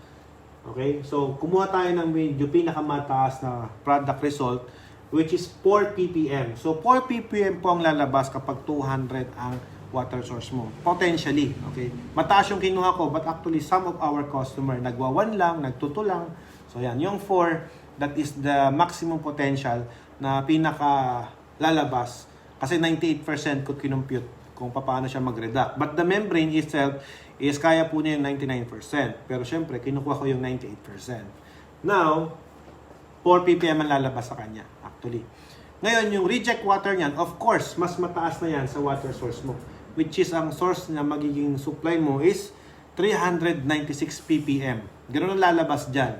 Okay? So, kumuha tayo ng medyo pinakamataas na product result, which is 4 ppm. So, 4 ppm po ang lalabas kapag 200 ang water source mo. Potentially. Okay? Mataas yung kinuha ko, but actually, some of our customer, nagwa 1 lang, nagtuto lang. So, yan. Yung 4, that is the maximum potential na pinaka lalabas. Kasi 98% ko kinumpute kung paano siya mag-reduct. But the membrane itself is kaya po niya yung 99%. Pero syempre, kinukuha ko yung 98%. Now, 4 ppm ang lalabas sa kanya, actually. Ngayon, yung reject water niyan, of course, mas mataas na yan sa water source mo. Which is, ang source na magiging supply mo is 396 ppm. Ganun ang lalabas dyan.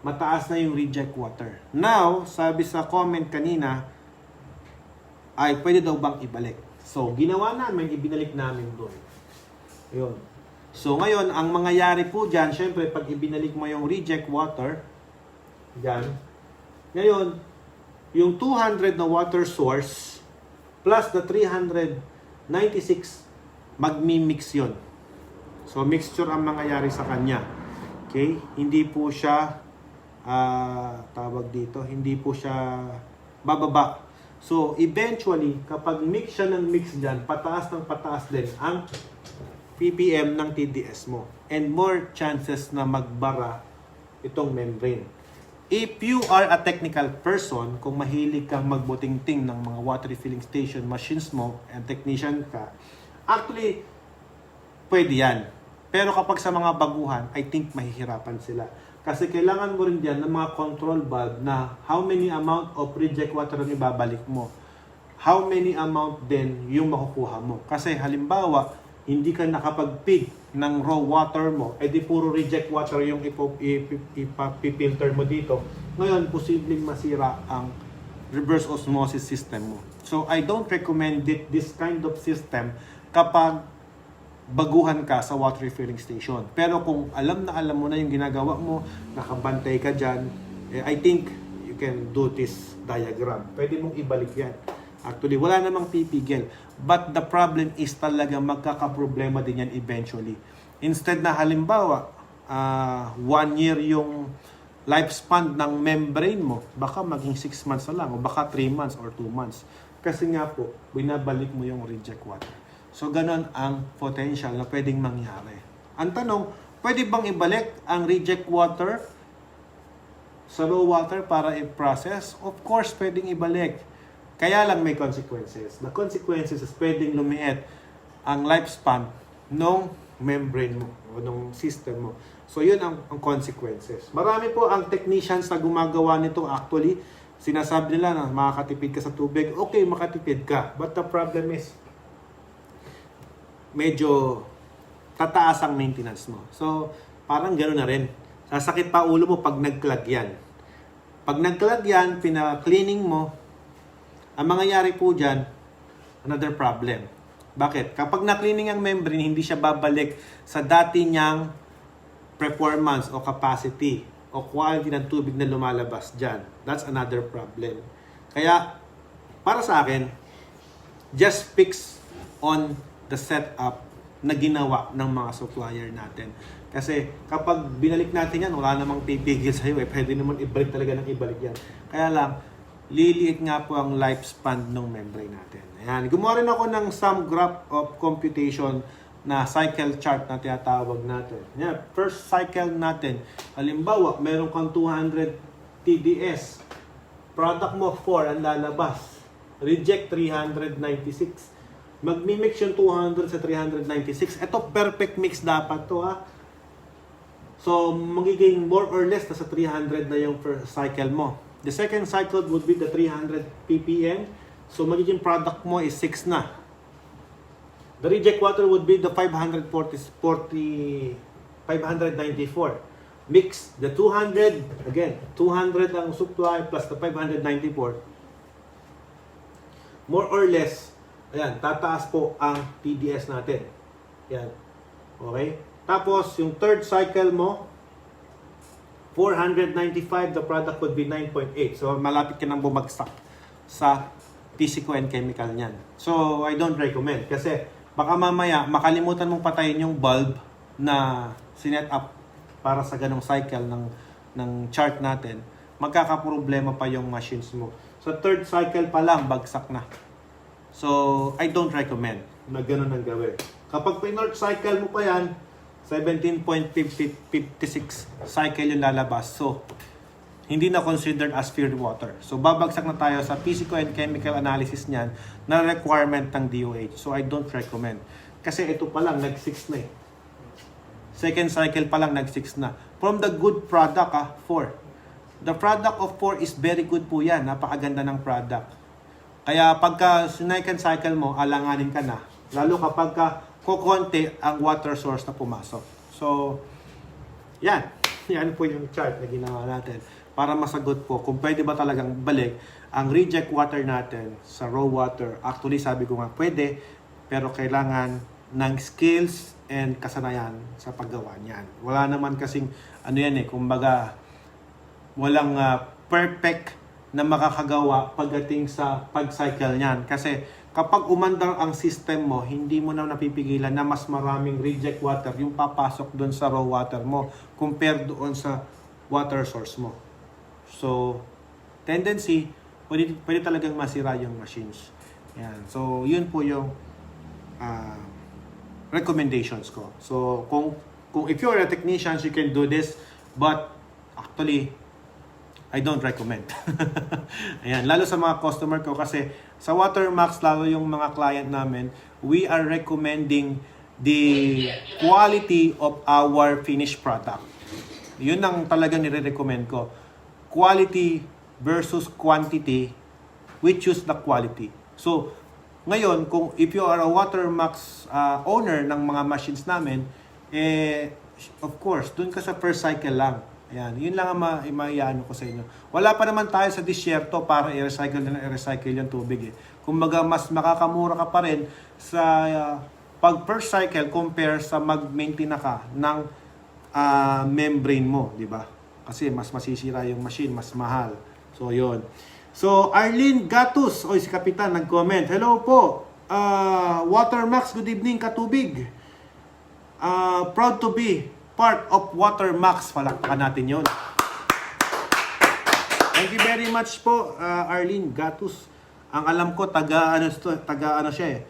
Mataas na yung reject water. Now, sabi sa comment kanina, ay pwede daw bang ibalik? So, ginawa namin, ibinalik namin doon. Ayun. So, ngayon, ang mangyayari po dyan, syempre, pag ibinalik mo yung reject water, dyan, ngayon, yung 200 na water source, plus the 396, magmi-mix yun. So, mixture ang mangyayari sa kanya. Okay? Hindi po siya, tawag dito, hindi po siya bababa. So, eventually, kapag mix siya ng mix dyan, pataas ng pataas din ang ppm ng TDS mo. And more chances na magbara itong membrane. If you are a technical person, kung mahilig kang magbuting-ting ng mga water refilling station machines mo, and technician ka, actually, pwede yan. Pero kapag sa mga baguhan, I think mahihirapan sila. Kasi kailangan mo rin dyan ng mga control valve na how many amount of reject water ang ibabalik mo. how many amount din yung makukuha mo. Kasi halimbawa, hindi ka nakapag-feed ng raw water mo, edi puro reject water yung ipipilter mo dito. Ngayon, posibleng masira ang reverse osmosis system mo. So, I don't recommend this kind of system kapag baguhan ka sa water refilling station. Pero kung alam mo na yung ginagawa mo, nakabantay ka dyan, I think you can do this diagram. Pwede mong ibalik yan. Actually, wala namang pipigil. But the problem is talaga magkakaproblema din yan eventually. Instead na halimbawa, 1 year yung lifespan ng membrane mo, baka maging 6 months na lang, o baka 3 months or 2 months. Kasi nga po, binabalik mo yung reject water. So, ganon ang potential na pwedeng mangyari. Ang tanong, pwede bang ibalik ang reject water sa raw water para i-process? Of course, pwedeng ibalik. Kaya lang may consequences. The consequences is pwedeng lumiit ang lifespan ng membrane mo o ng system mo. So, yun ang consequences. Marami po ang technicians na gumagawa nito actually. Sinasabi nila na makakatipid ka sa tubig. Okay, makatipid ka. But the problem is, medyo tataas ang maintenance mo. So, parang gano'n na rin. Sasakit pa ulo mo pag nag-clog yan. Pag nag-clog yan, pina-cleaning mo, ang mangyayari po dyan, another problem. Bakit? Kapag na-cleaning ang membrane, hindi siya babalik sa dati niyang performance o capacity o quality ng tubig na lumalabas dyan. That's another problem. Kaya, para sa akin, just fix on the setup na ginawa ng mga supplier natin. Kasi kapag binalik natin yan, wala namang pipigil sa'yo eh. Pwede naman ibalik talaga ng ibalik yan. Kaya lang, liliit nga po ang lifespan ng membrane natin. Ayan. Gumawa rin ako ng some graph of computation na cycle chart na tinatawag natin. Ayan. First cycle natin, halimbawa, meron kang 200 TDS. Product mo 4 ang lalabas. Reject 396. Magmi-mix yung 200 sa 396. Ito, perfect mix dapat to ha. So, magiging more or less na sa 300 na yung first cycle mo. The second cycle would be the 300 ppm. So, magiging product mo is 6 na. The reject water would be the 594. Mix the 200, again, 200 ang supply plus the 594. More or less, ayan, tataas po ang TDS natin. Ayan. Okay? Tapos, yung third cycle mo, 495, the product would be 9.8. So, malapit ka nang bumagsak sa physical and chemical niyan. So, I don't recommend. Kasi, baka mamaya, makalimutan mong patayin yung bulb na sinet up para sa ganong cycle ng chart natin. Magkakaproblema pa yung machines mo. So, third cycle pa lang, bagsak na. So, I don't recommend na gano'n ang gawin. Kapag pinort cycle mo pa yan, 17.56 cycle yung lalabas. So, hindi na considered as pure water. So, babagsak na tayo sa physical and chemical analysis niyan na requirement ng DOH. So, I don't recommend. Kasi ito pa lang, nag-6 na eh. Second cycle pa lang, nag-6 na. From the good product, 4. The product of 4 is very good po yan. Napakaganda ng product. Kaya pagka second cycle mo, alanganin ka na. Lalo kapag kukonti ang water source na pumasok. So, yan. Yan po yung chart na ginawa natin para masagot po kung pwede ba talagang balik ang reject water natin sa raw water. Actually, sabi ko nga pwede, pero kailangan ng skills and kasanayan sa paggawa niyan. Wala naman kasing ano yan eh, kumbaga walang perfect na makakagawa pagdating sa pag-cycle niyan. Kasi kapag umandar ang system mo, hindi mo na napipigilan na mas maraming reject water yung papasok doon sa raw water mo compared doon sa water source mo. So, tendency, pwede talagang masira yung machines. Yan. So, yun po yung recommendations ko. So, kung if you're a technician, you can do this, but actually, I don't recommend. Ayan, lalo sa mga customer ko kasi sa Watermax, lalo yung mga client namin, we are recommending the quality of our finished product. Yun ang talagang nire-recommend ko. Quality versus quantity, we choose the quality. So, ngayon, kung if you are a Watermax owner ng mga machines namin, of course, dun ka sa first cycle lang. Ayan, yun lang ang maiano ko sa inyo. Wala pa naman tayo sa disyerto para i-recycle na i-recycle yung tubig eh. Kumbaga, mas makakamura ka pa rin sa pag first cycle compare sa mag-maintain na ka ng membrane mo, di ba? Kasi mas masisira yung machine, mas mahal. So, yun. So, Arlene Gatus, si Kapitan, nag-comment. Hello po, Watermax, good evening, katubig. Proud to be part of Watermax. Palakpakan natin yun. Thank you very much po, Arlene Gatus. Ang alam ko, taga ano siya eh.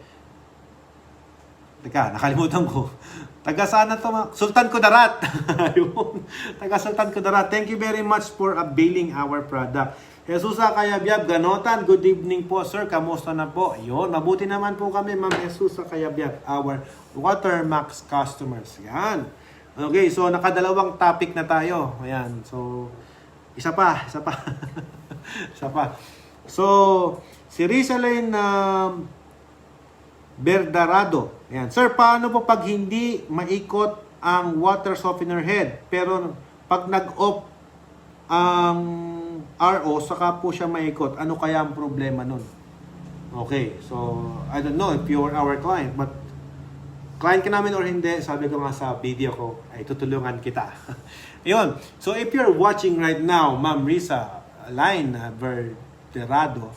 Teka, nakalimutan ko. Taga sana to, Sultan Kudarat. Ayun. Taga Sultan Kudarat. Thank you very much for availing our product. Jesusa Kayabyab Ganotan, good evening po sir, kamusta na po? Ayun, mabuti naman po kami Ma'am Jesusa Kayabyab, our Watermax customers. Yan. Okay, so nakadalawang topic na tayo. Ayan, so isa pa. isa pa. So, si Rizalyn Berdarado. Ayan. Sir, paano po pag hindi maikot ang water softener head, pero pag nag-off ang RO, saka po siya maikot. Ano kaya ang problema nun? Okay, so I don't know if you're our client, but client ka namin or hindi, sabi ko nga sa video ko, ay tutulungan kita. Ayun, so if you're watching right now, Ma'am Risa Line Verderado,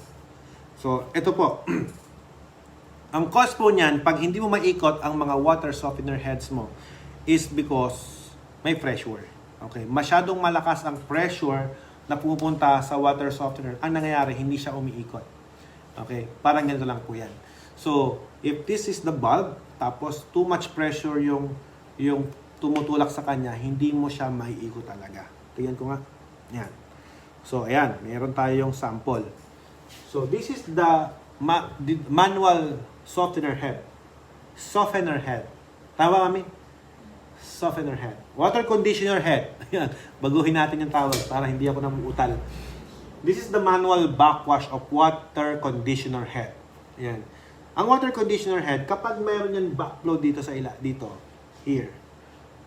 so ito po, ang cause po niyan, pag hindi mo maikot ang mga water softener heads mo, is because may pressure. Okay, masyadong malakas ang pressure na pupunta sa water softener. Ang nangyayari, hindi siya umiikot. Okay, parang ganito lang po yan. So, if this is the bulb, tapos too much pressure yung tumutulak sa kanya, hindi mo siya maiikot talaga. Tingnan ko nga. Yan. So, ayan, meron tayong sample. So, this is the manual softener head. Softener head. Tama kami? Softener head. Water conditioner head. Ayan. Baguhin natin yung tawag para hindi ako namuutal. This is the manual backwash of water conditioner head. Ayan. Ang water conditioner head, kapag mayroon yan backflow dito sa dito, here,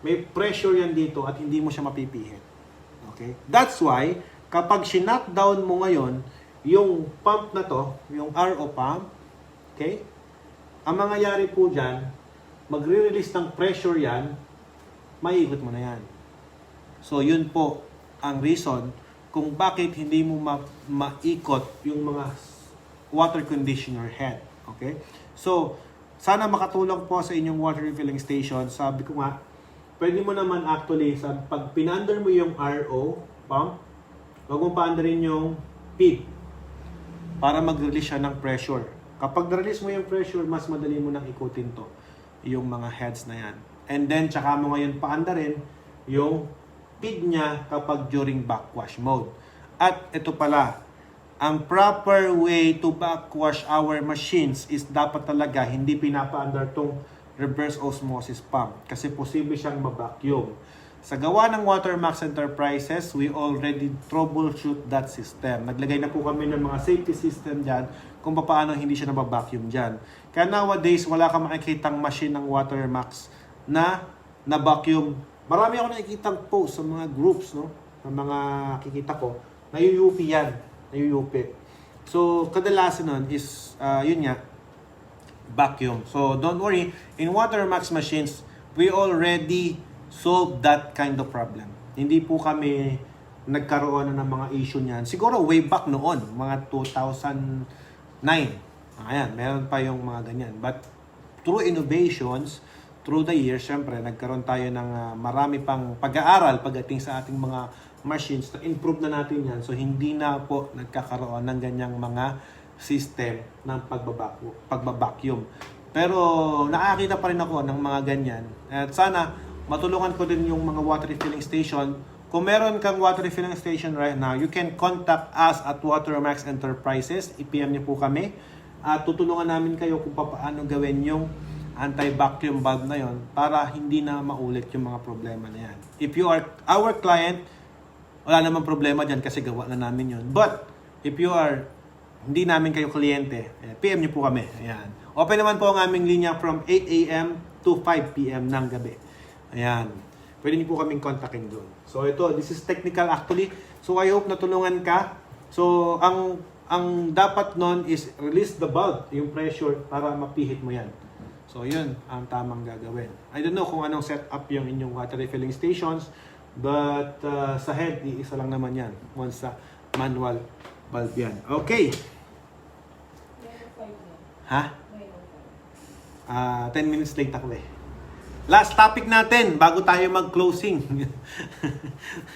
may pressure yan dito at hindi mo siya mapipihit. Okay? That's why, kapag sinut down mo ngayon, yung pump na to, yung RO pump, okay? Ang mangyayari po dyan, magre-release ng pressure yan, maiikot mo na yan. So, yun po ang reason kung bakit hindi mo maikot yung mga water conditioner head. Okay? So, sana makatulong po sa inyong water refilling station. Sabi ko nga, pwede mo naman actually, pag pinander mo yung RO pump, huwag mo paandarin yung PID para mag-release siya ng pressure. Kapag na-release mo yung pressure, mas madali mo nang ikutin to, yung mga heads na yan. And then, tsaka mo ngayon paandarin yung PID niya kapag during backwash mode. At ito pala, ang proper way to backwash our machines is dapat talaga hindi pinapaandar tong reverse osmosis pump kasi posible siyang ma-vacuum. Sa gawa ng Watermax Enterprises, we already troubleshoot that system. Naglagay na po kami ng mga safety system dyan kung paano hindi siya nabavacuum dyan. Kaya nowadays, wala kang makikitang machine ng Watermax na vacuum. Marami ako nakikitang post sa mga groups, no? Sa mga kikita ko, nayuyupi yan. Nayuyupi. So, kadalasan nun is, yun nga, vacuum. So, don't worry. In Watermax machines, we already solved that kind of problem. Hindi po kami nagkaroon na ng mga issue niyan. Siguro way back noon, mga 2009. Ayan, meron pa yung mga ganyan. But through innovations, through the years, syempre, nagkaroon tayo ng marami pang pag-aaral pagdating sa ating mga machines na improve na natin yan. So, hindi na po nagkakaroon ng ganyang mga system ng pagbabacuum. Pero, nakakita pa rin ako ng mga ganyan. At sana, matulungan ko din yung mga water refilling station. Kung meron kang water refilling station right now, you can contact us at Watermax Enterprises. I-PM niyo po kami. At tutulungan namin kayo kung paano gawin yung anti-vacuum valve na yon para hindi na maulit yung mga problema na yan. If you are our client, wala namang problema dyan kasi gawa na namin yon. But, if you are hindi namin kayo kliyente, PM nyo po kami. Ayan. Open naman po ang aming linya from 8 a.m. to 5 p.m. ng gabi. Ayan. Pwede nyo po kaming kontakin doon. So ito, this is technical actually. So I hope natulungan ka. So ang dapat nun is release the bulb, yung pressure para mapihit mo yan. So yun ang tamang gagawin. I don't know kung anong setup yung inyong water refilling stations, but sa head, iisa lang naman yan. Once sa manual bulb yan. Okay. Ha? 10 minutes late ako eh. Last topic natin bago tayo mag-closing.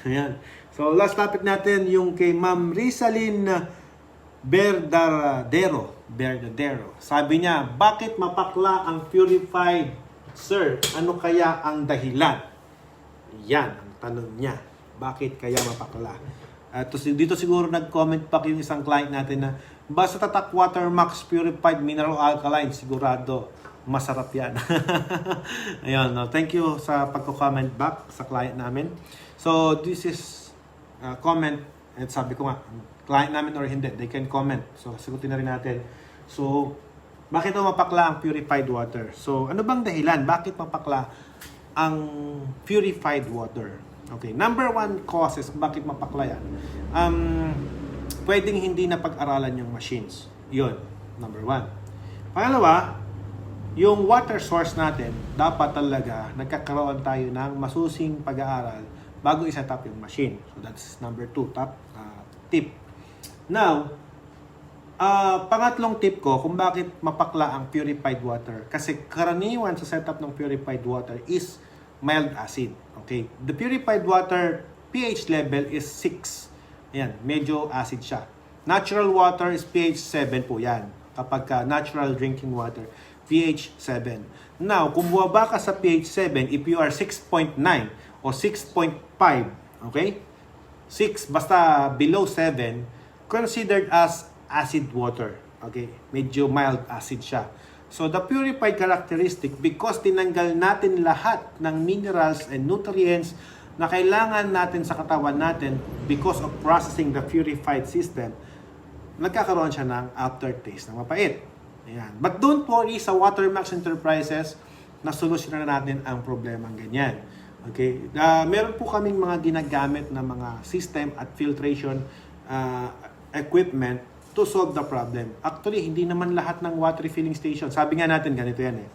Ayan. So last topic natin yung kay Ma'am Rizalyn Berdadero. Sabi niya, bakit mapakla ang purified? Sir, ano kaya ang dahilan? Yan ang tanong niya. Bakit kaya mapakla? Dito siguro nag-comment pa yung isang client natin na basta Tatak Water Max Purified Mineral Alkaline, sigurado masarap yan. Ayun, no? Thank you sa pagko-comment back sa client namin. So this is comment, at sabi ko nga, client namin or hindi, they can comment. So sagutin na rin natin. So bakit mapakla ang purified water? So ano bang dahilan? Bakit mapakla ang purified water? Okay, number one causes bakit mapakla yan. Pwedeng hindi na pag-aralan yung machines. Yun, number one. Pangalawa, yung water source natin, dapat talaga nagkakaroon tayo ng masusing pag-aaral bago i-set up yung machine. So that's number two, top tip. Now, pangatlong tip ko kung bakit mapakla ang purified water. Kasi karaniwan sa setup ng purified water is mild acid. Okay? The purified water pH level is 6. Ayan, medyo acid siya. Natural water is pH 7 po yan. Kapag natural drinking water, pH 7. Now, kung buwaba ka sa pH 7, if you are 6.9 o 6.5, okay? 6, basta below 7, considered as acid water. Okay? Medyo mild acid siya. So, the purified characteristic, because tinanggal natin lahat ng minerals and nutrients na kailangan natin sa katawan natin because of processing the purified system, nagkakaroon siya ng aftertaste na mapait. Ayan. But don't worry, sa Watermax Enterprises, nasolusyonan na natin ang problemang ganyan. Okay? Meron po kaming mga ginagamit na mga system at filtration equipment to solve the problem. Actually, hindi naman lahat ng water refilling station. Sabi nga natin, ganito yan eh.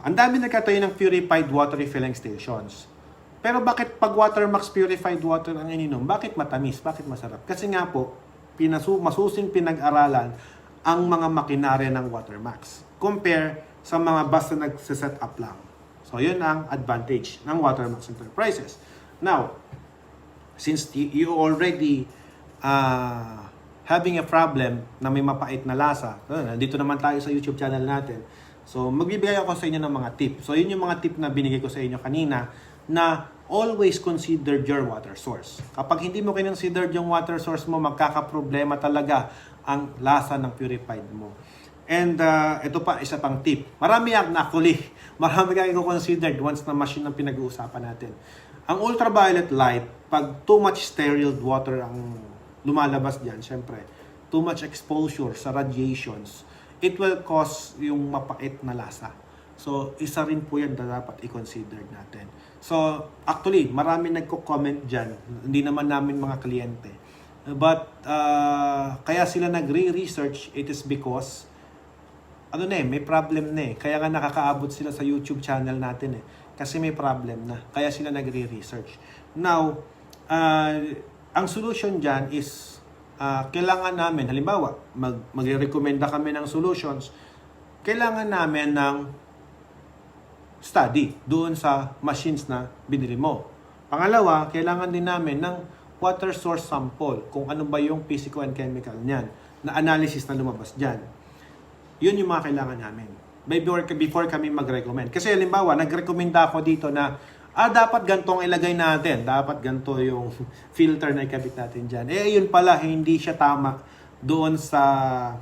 Ang dami nagkatayo ng purified water refilling stations. Pero bakit pag Watermax purified water ang ininom, bakit matamis? Bakit masarap? Kasi nga po, masusing pinag-aralan ang mga makinarya ng Watermax compare sa mga basta nagsiset up lang. So, yun ang advantage ng Watermax Enterprises. Now, since you already having a problem na may mapait na lasa, nandito naman tayo sa YouTube channel natin. So, magbibigay ako sa inyo ng mga tip. So, yun yung mga tip na binigay ko sa inyo kanina na always consider your water source. Kapag hindi mo kinonsider yung water source mo, magkakaproblema talaga ang lasa ng purified mo. And ito pa, isa pang tip. Marami kayong considered once na machine ang pinag-uusapan natin. Ang ultraviolet light, pag too much sterile water ang lumalabas dyan, syempre, too much exposure sa radiations, it will cause yung mapait na lasa. So, isa rin po yan na dapat i-consider natin. So, actually, marami nagko-comment dyan. Hindi naman namin mga kliyente. But, kaya sila nagre-research, it is because, may problem na eh. Kaya nga nakakaabot sila sa YouTube channel natin eh. Kasi may problem na. Kaya sila nagre-research. Now, ang solution dyan is, kailangan namin, halimbawa, magre-recommenda kami ng solutions, kailangan namin ng study doon sa machines na binili mo. Pangalawa, kailangan din namin ng water source sample, kung ano ba yung physical and chemical niyan, na analysis na lumabas dyan. Yun yung mga kailangan namin. Before kami mag-recommend. Kasi halimbawa, nag-recommenda ako dito na, dapat ganito ang ilagay natin. Dapat ganito yung filter na ikabit natin dyan. Yun pala, hindi siya tama doon sa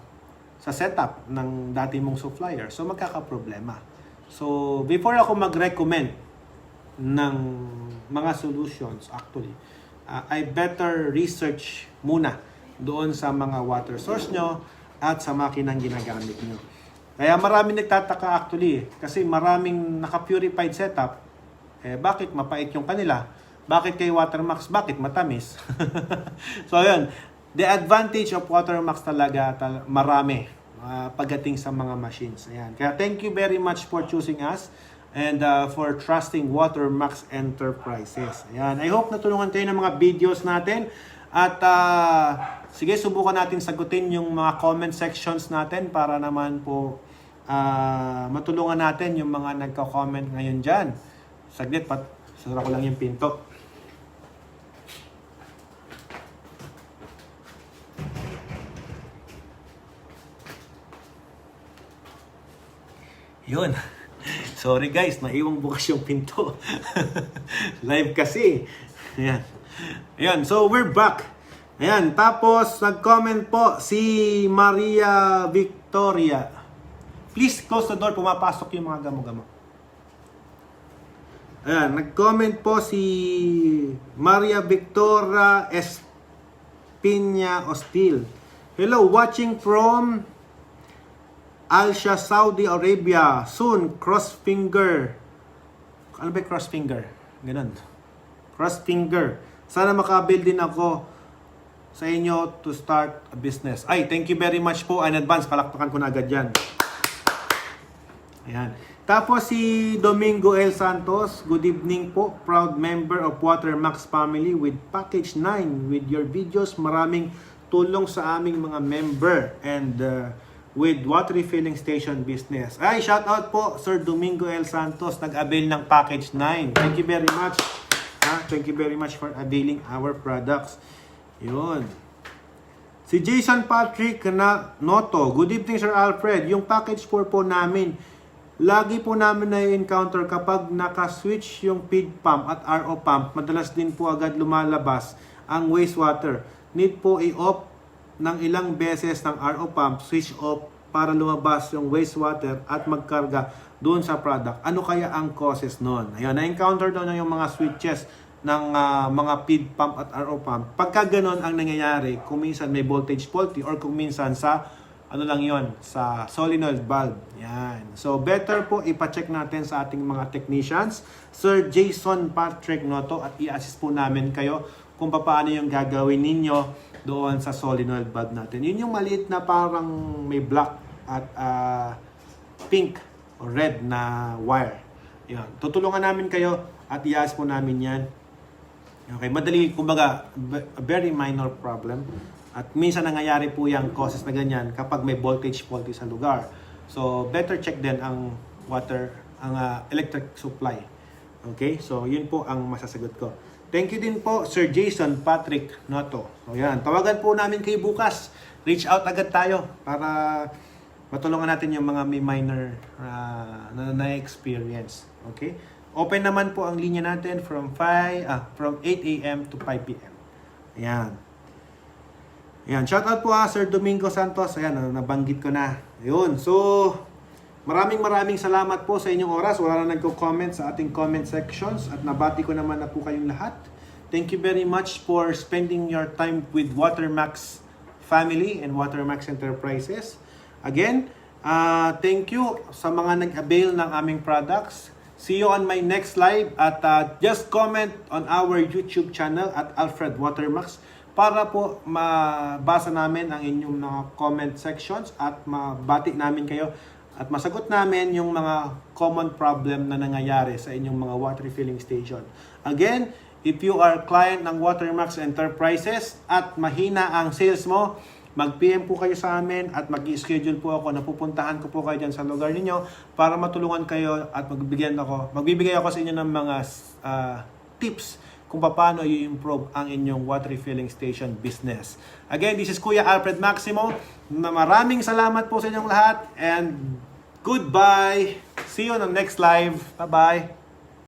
setup ng dati mong supplier. So, magkakaproblema. So, before ako mag-recommend ng mga solutions, actually, I better research muna doon sa mga water source nyo at sa makinang ginagamit nyo. Kaya maraming nagtataka actually kasi maraming naka-purified setup. Bakit mapait yung kanila? Bakit kay Watermax? Bakit matamis? So yun, the advantage of Watermax talaga marami pagdating sa mga machines. Ayan. Kaya thank you very much for choosing us and for trusting Watermax Enterprises. Ayan. I hope natulungan kayo ng mga videos natin. At sige, subukan natin sagutin yung mga comment sections natin para naman po matulungan natin yung mga nagko-comment ngayon dyan. Saglit, sara ko lang yung pinto. Yun. Sorry guys, naiwang bukas yung pinto. Live kasi. Ayan. Ayan, so we're back. Ayan, tapos nag-comment po si Maria Victoria. Please close the door, pumapasok yung mga gamo-gamo. Ayan, nag-comment po si Maria Victoria Espina Ostil. Hello, watching from Alsha, Saudi Arabia. Soon, cross finger. Ano ba cross finger? Ganun. Cross finger. Sana makabuild din ako sa inyo to start a business. Ay, thank you very much po in advance. Palakpakan ko na agad yan. Ayan. Tapos si Domingo L. Santos, good evening po. Proud member of Watermax family with package 9 with your videos. Maraming tulong sa aming mga member and with water refilling station business. Ay, shout out po Sir Domingo L. Santos, nag-avail ng package 9. Thank you very much. Thank you very much for availing our products. Yun. Si Jason Patrick Noto, good evening Sir Alfred. Yung package 4 po namin, lagi po namin na-encounter kapag naka-switch yung feed pump at RO pump, madalas din po agad lumalabas ang wastewater. Need po i-off ng ilang beses ng RO pump, switch off para lumabas yung wastewater at magkarga doon sa product. Ano kaya ang causes nun? Ayun, na-encounter doon yung mga switches ng mga feed pump at RO pump. Pagka ganon ang nangyayari, kung minsan may voltage faulty or kung minsan sa ano lang yon sa solenoid valve. Yan. So, better po ipacheck natin sa ating mga technicians, Sir Jason Patrick Noto, at i-assist po namin kayo kung paano yung gagawin ninyo doon sa solenoid valve natin. Yun yung maliit na parang may black at pink or red na wire. Yan. Tutulungan namin kayo at i-assist po namin yan. Okay, madali, kumbaga, a very minor problem. At minsan nangyayari po yung causes na ganyan kapag may voltage faulty sa lugar. So, better check din ang electric supply. Okay? So, yun po ang masasagot ko. Thank you din po, Sir Jason Patrick Noto. So, yan. Tawagan po namin kayo bukas. Reach out agad tayo para matulungan natin yung mga may minor na-experience. Okay? Open naman po ang linya natin from 8 a.m. to 5 p.m. Ayan. Ayan, shout out po Sir Domingo Santos. Ayan, nabanggit ko na. Ayun, so maraming salamat po sa inyong oras. Wala na nagko-comment sa ating comment sections at nabati ko naman na po kayong lahat. Thank you very much for spending your time with Watermax family and Watermax Enterprises. Again, thank you sa mga nag-avail ng aming products. See you on my next live at just comment on our YouTube channel at Alfred Watermax para po mabasa namin ang inyong mga comment sections at mabati namin kayo at masagot namin yung mga common problem na nangyayari sa inyong mga water refilling station. Again, if you are client ng Watermax Enterprises at mahina ang sales mo, mag-PM po kayo sa amin at mag-schedule po ako, napupuntahan ko po kayo dyan sa lugar ninyo para matulungan kayo at magbibigay ako sa inyo ng mga tips kung paano i-improve ang inyong water refilling station business. Again, this is Kuya Alfred Maximo. Maraming salamat po sa inyong lahat and goodbye. See you on the next live. Bye-bye.